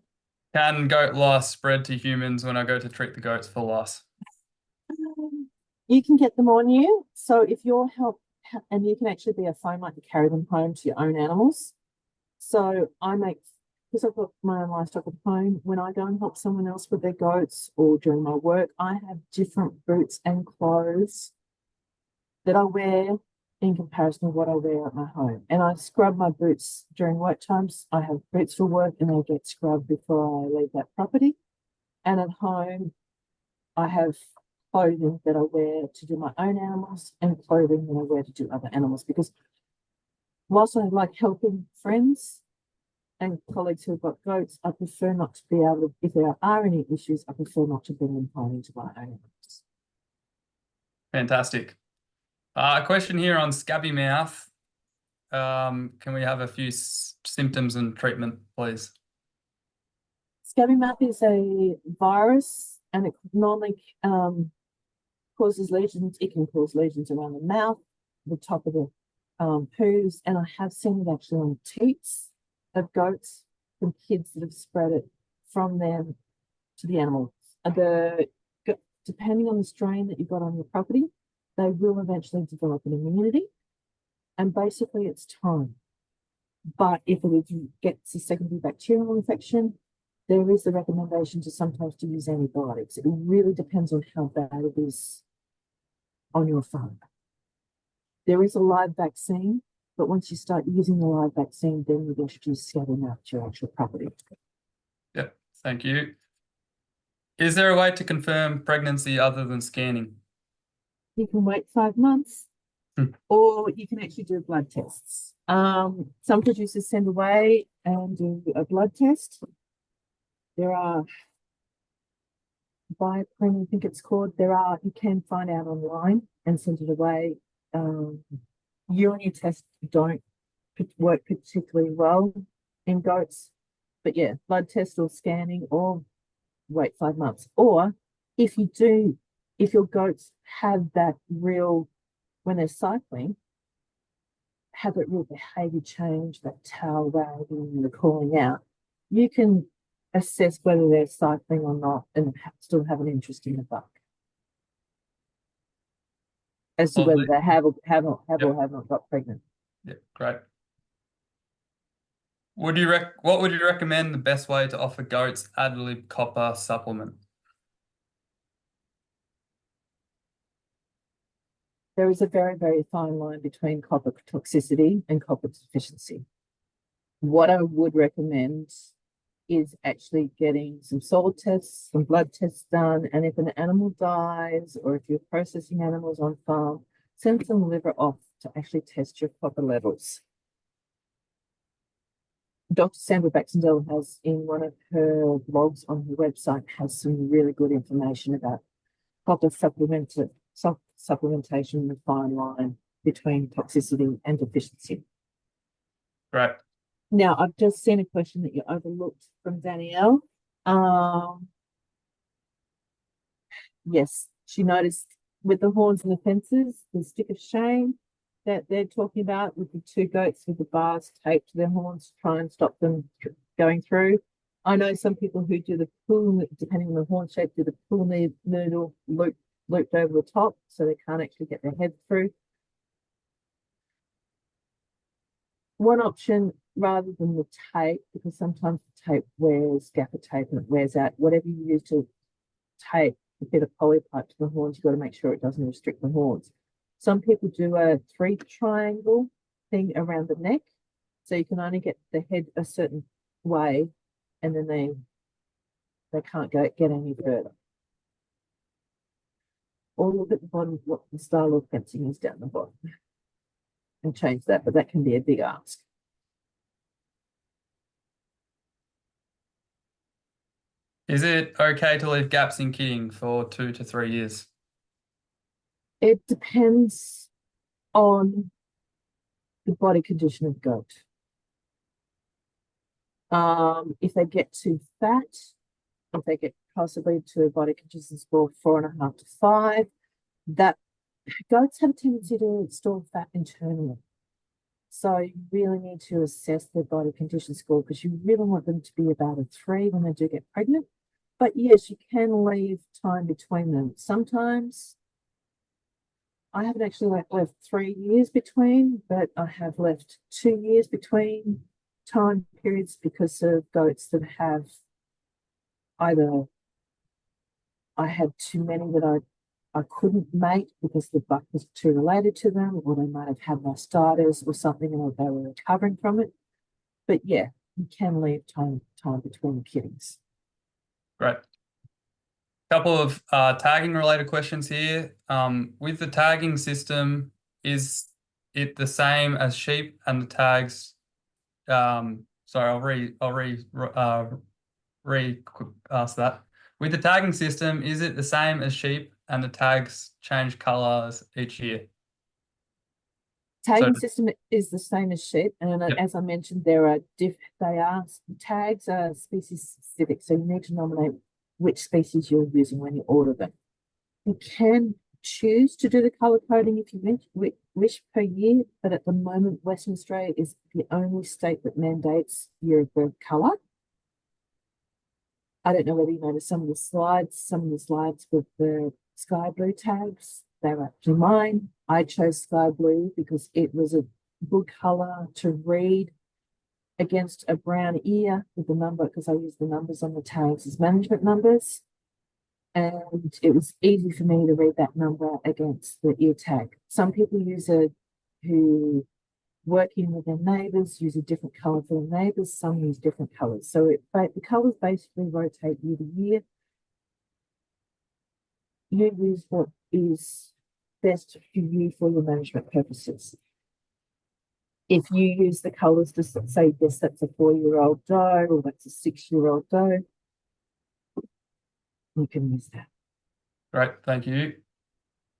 Can goat lice spread to humans when I go to treat the goats for lice? You can get them on you. So if you're and you can actually be a phone to carry them home to your own animals. So because I've got my own livestock at home, when I go and help someone else with their goats or during my work, I have different boots and clothes that I wear in comparison to what I wear at my home. And I scrub my boots during work times. I have boots for work and they get scrubbed before I leave that property. And at home, I have clothing that I wear to do my own animals and clothing that I wear to do other animals, because whilst I like helping friends and colleagues who have got goats, I prefer not to be able to, if there are any issues, I prefer not to bring them home into my own animals. Fantastic. A question here on scabby mouth. Can we have a few symptoms and treatment, please? Scabby mouth is a virus, and it normally causes lesions. It can cause lesions around the mouth, the top of the poos, and I have seen it actually on teats of goats from kids that have spread it from them to the animals. Depending on the strain that you've got on your property, they will eventually develop an immunity, and basically it's time. But if it gets a secondary bacterial infection, there is the recommendation to sometimes to use antibiotics. It really depends on how bad it is on your farm. There is a live vaccine, but once you start using the live vaccine, then you introduce scabby mouth to your actual property. Yep, thank you. Is there a way to confirm pregnancy other than scanning? You can wait 5 months, or you can actually do blood tests. Some producers send away and do a blood test. There are bioprint, I think it's called. You can find out online and send it away. Urine tests don't work particularly well in goats, but yeah, blood test or scanning, or wait 5 months. Or if your goats have that real, when they're cycling, have that real behavior change, that tail wagging, the calling out, you can assess whether they're cycling or not and still have an interest in the buck as to whether they have or have not got pregnant. Yeah, great. What would you recommend the best way to offer goats ad lib copper supplement? There is a very, very fine line between copper toxicity and copper deficiency. What I would recommend is actually getting some soil tests, some blood tests done, and if an animal dies or if you're processing animals on farm, send some liver off to actually test your copper levels. Dr. Sandra Baxendale has, in one of her blogs on her website, has some really good information about copper supplementation and the fine line between toxicity and deficiency. Right. Now, I've just seen a question that you overlooked from Danielle. Yes, she noticed with the horns and the fences, the stick of shame that they're talking about with the two goats with the bars taped to their horns to try and stop them going through. I know some people who do the pool, depending on the horn shape, do the pool noodle looped over the top so they can't actually get their head through. One option, rather than the tape, because sometimes the tape wears, gaffer tape, and it wears out, whatever you use to tape a bit of polypipe to the horns, you've got to make sure it doesn't restrict the horns. Some people do a 3 triangle thing around the neck, so you can only get the head a certain way, and then they can't get any further. Or look at the bottom, what the style of fencing is down the bottom, and change that, but that can be a big ask. Is it okay to leave gaps in kitting for 2 to 3 years? It depends on the body condition of goat. If they get too fat, if they get possibly to a body condition score 4.5 to 5, that goats have a tendency to store fat internally. So you really need to assess their body condition score because you really want them to be about a 3 when they do get pregnant. But yes, you can leave time between them. Sometimes I haven't actually left 3 years between, but I have left 2 years between time periods because of goats that have either I had too many that I couldn't mate because the buck was too related to them, or they might have had mastitis or something and they were recovering from it. But yeah, you can leave time between the kittings. Great. Couple of tagging related questions here. With the tagging system, is it the same as sheep and the tags? Sorry, I'll ask that. With the tagging system, is it the same as sheep and the tags change colors each year? Tagging system is the same as sheep, and Yep. as I mentioned, tags are species specific, so you need to nominate which species you're using when you order them. You can choose to do the colour coding if you wish per year, but at the moment, Western Australia is the only state that mandates year of birth colour. I don't know whether you noticed some of the slides with the sky blue tags. They were actually mine. I chose sky blue because it was a good colour to read against a brown ear with the number, because I use the numbers on the tags as management numbers. And it was easy for me to read that number against the ear tag. Some people who working with their neighbours use a different colour for their neighbours. Some use different colours. So the colours basically rotate year to year. You use what is best for you for your management purposes. If you use the colours to say, yes, that's a 4-year-old doe or that's a 6-year-old doe, you can use that. Great, thank you.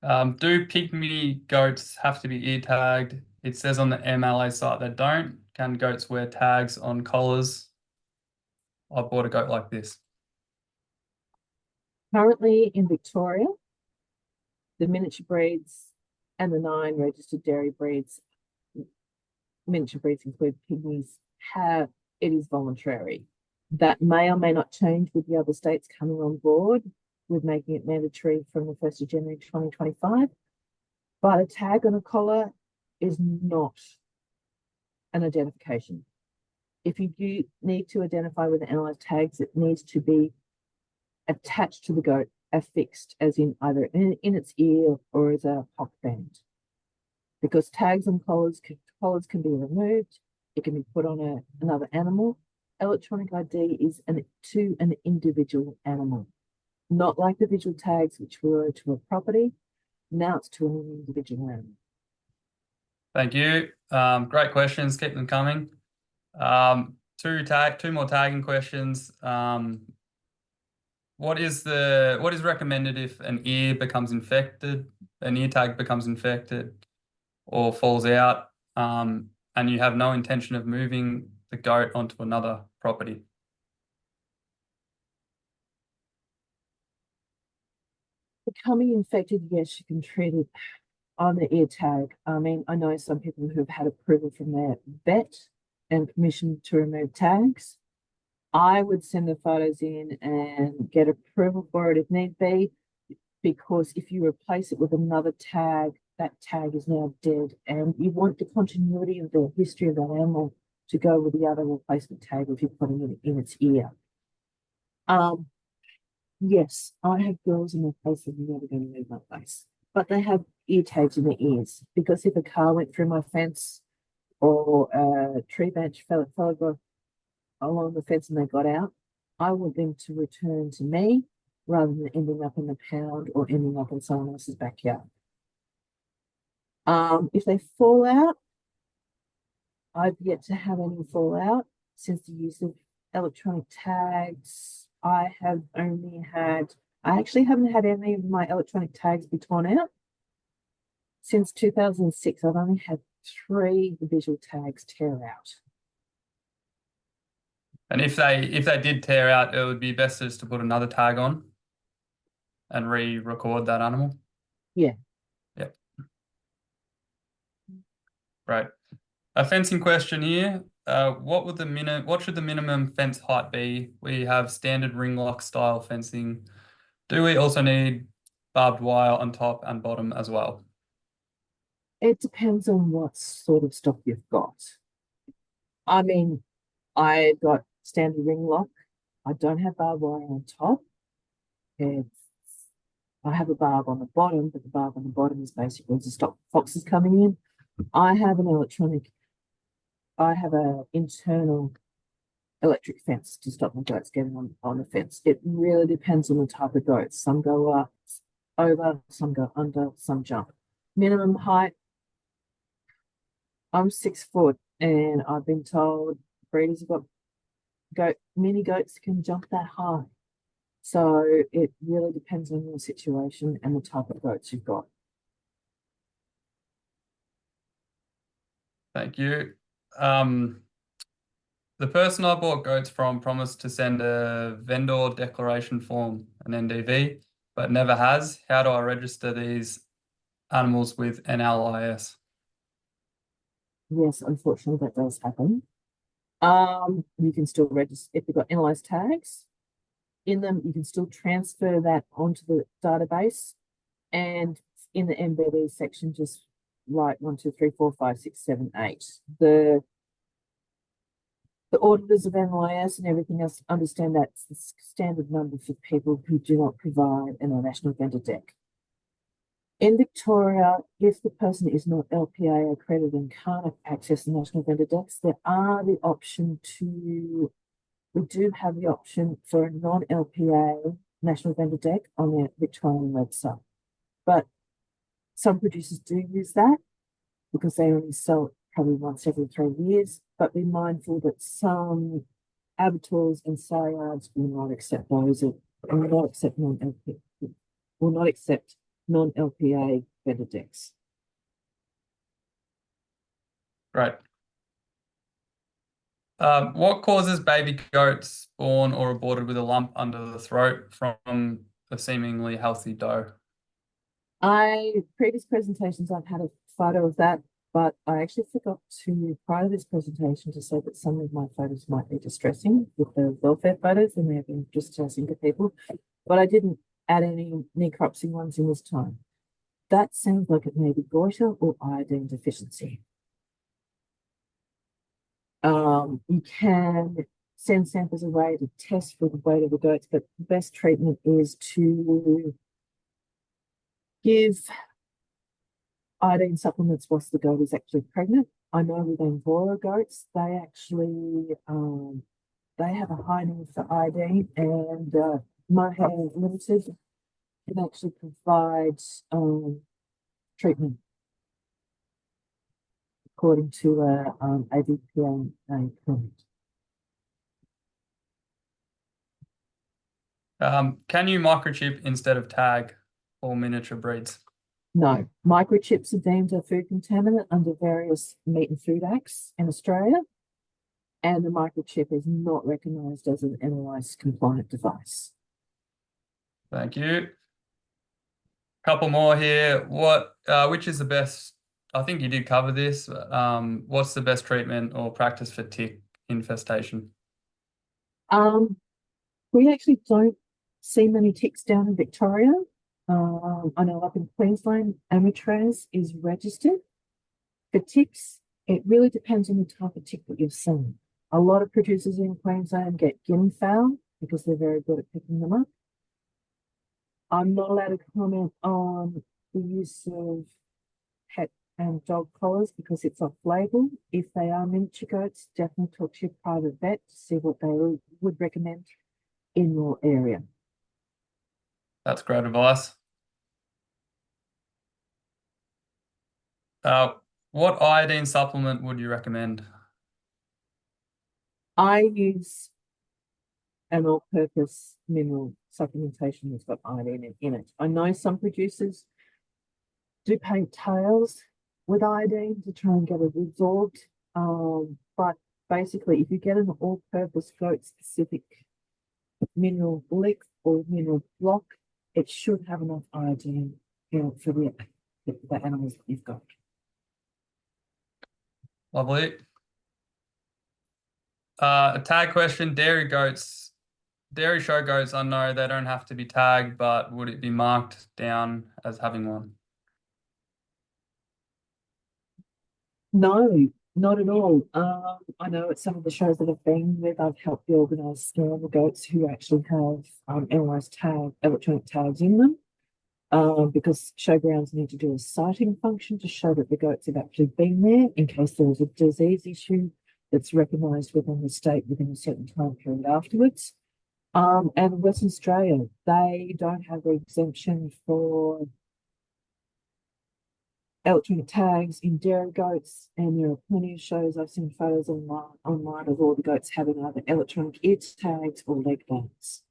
Do pygmy goats have to be ear tagged? It says on the MLA site they don't. Can goats wear tags on collars? I bought a goat like this. Currently in Victoria, the miniature breeds and the 9 registered dairy breeds, miniature breeds include pygmies, it is voluntary. That may or may not change with the other states coming on board with making it mandatory from the 1st of January 2025. But a tag on a collar is not an identification. If you do need to identify with the analyzed tags, it needs to be attached to the goat affixed, as in either in its ear or as a hock band. Because tags on collars can be removed, it can be put on another animal. Electronic ID is to an individual animal, not like the visual tags which were to a property. Now it's to an individual animal. Thank you. Great questions. Keep them coming. Two more tagging questions. What is recommended if an ear becomes infected, an ear tag becomes infected or falls out, and you have no intention of moving the goat onto another property? Becoming infected, yes, you can treat it on the ear tag. I mean, I know some people who've had approval from their vet and permission to remove tags. I would send the photos in and get approval for it if need be, because if you replace it with another tag, that tag is now dead, and you want the continuity of the history of that animal to go with the other replacement tag if you're putting it in its ear. Yes, I have girls in my place that are never going to leave my place, but they have ear tags in their ears because if a car went through my fence or a tree branch fell along the fence and they got out, I want them to return to me rather than ending up in the pound or ending up in someone else's backyard. If they fall out, I've yet to have any fallout since the use of electronic tags. I actually haven't had any of my electronic tags be torn out. Since 2006, I've only had 3 visual tags tear out. And if they did tear out, it would be best just to put another tag on and re-record that animal. Yeah. Yep. Right. A fencing question here. What should the minimum fence height be? We have standard ring lock style fencing. Do we also need barbed wire on top and bottom as well? It depends on what sort of stock you've got. I mean, I got standard ring lock. I don't have barbed wire on top. I have a barb on the bottom, but the barb on the bottom is basically to stop foxes coming in. I have an internal electric fence to stop the goats getting on the fence. It really depends on the type of goats. Some go up, over, some go under, some jump. Minimum height, I'm 6 foot, and I've been told breeders have got mini goats can jump that high. So it really depends on your situation and the type of goats you've got. Thank you. The person I bought goats from promised to send a vendor declaration form, an NDV, but never has. How do I register these animals with NLIS? Yes, unfortunately, that does happen. You can still register if you've got NLIS tags in them. You can still transfer that onto the database, and in the MBD section, just write 1, 2, 3, 4, 5, 6, 7, 8. The auditors of NLIS and everything else understand that's the standard number for people who do not provide a national vendor deck. In Victoria, if the person is not LPA accredited and can't access the national vendor decks, we do have the option for a non-LPA national vendor deck on the Victorian website. But some producers do use that because they only sell it probably once every 3 years. But be mindful that some abattoirs and sale yards will not accept those, or will not accept non-LPA vendor decks. Right. What causes baby goats born or aborted with a lump under the throat from a seemingly healthy doe? Previous presentations, I've had a photo of that, but I actually forgot to, prior to this presentation, to say that some of my photos might be distressing with the welfare photos, and they have been distressing to people, but I didn't add any necropsy ones in this time. That sounds like it may be goiter or iodine deficiency. You can send samples away to test for the weight of the goats, but the best treatment is to give iodine supplements whilst the goat is actually pregnant. I know with Angora goats, they actually they have a high need for iodine, and Mohair Limited can actually provide treatment according to AVPA permit. Can you microchip instead of tag all miniature breeds? No, microchips are deemed a food contaminant under various meat and food acts in Australia, and the microchip is not recognised as an NLIS compliant device. Thank you. Couple more here. Which is the best? I think you did cover this. What's the best treatment or practice for tick infestation? We actually don't see many ticks down in Victoria. I know up in Queensland, Amatraz is registered for ticks. It really depends on the type of tick that you've seen. A lot of producers in Queensland get guinea fowl because they're very good at picking them up. I'm not allowed to comment on the use of pet and dog collars because it's off label. If they are miniature goats, definitely talk to your private vet to see what they would recommend in your area. That's great advice. What iodine supplement would you recommend? I use an all-purpose mineral supplementation that's got iodine in it. I know some producers do paint tails with iodine to try and get it absorbed, but basically, if you get an all-purpose goat-specific mineral lick or mineral block, it should have enough iodine, for the animals that you've got. Lovely. A tag question, dairy show goats, I know they don't have to be tagged, but would it be marked down as having one? No, not at all. I know at some of the shows that I've been with, I've helped the organised scan the goats who actually have electronic tags in them. Because showgrounds need to do a sighting function to show that the goats have actually been there in case there is a disease issue that's recognised within the state within a certain time period afterwards. And Western Australia, they don't have the exemption for electronic tags in dairy goats, and there are plenty of shows I've seen photos online of all the goats having either electronic ear tags or leg bands.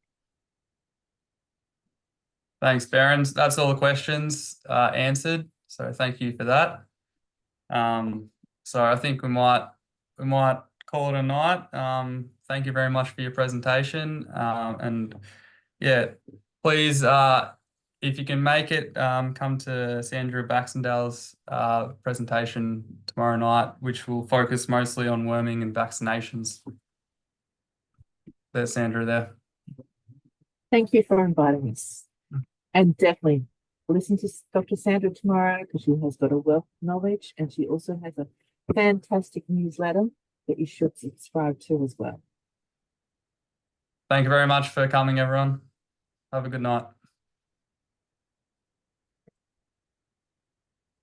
Thanks, Berwyn. That's all the questions answered. So thank you for that. So I think we might call it a night. Thank you very much for your presentation. And yeah, please, if you can make it, come to Sandra Baxendale's presentation tomorrow night, which will focus mostly on worming and vaccinations. There's Sandra there. Thank you for inviting us. And definitely listen to Dr. Sandra tomorrow because she has got a wealth of knowledge, and she also has a fantastic newsletter that you should subscribe to as well. Thank you very much for coming, everyone. Have a good night.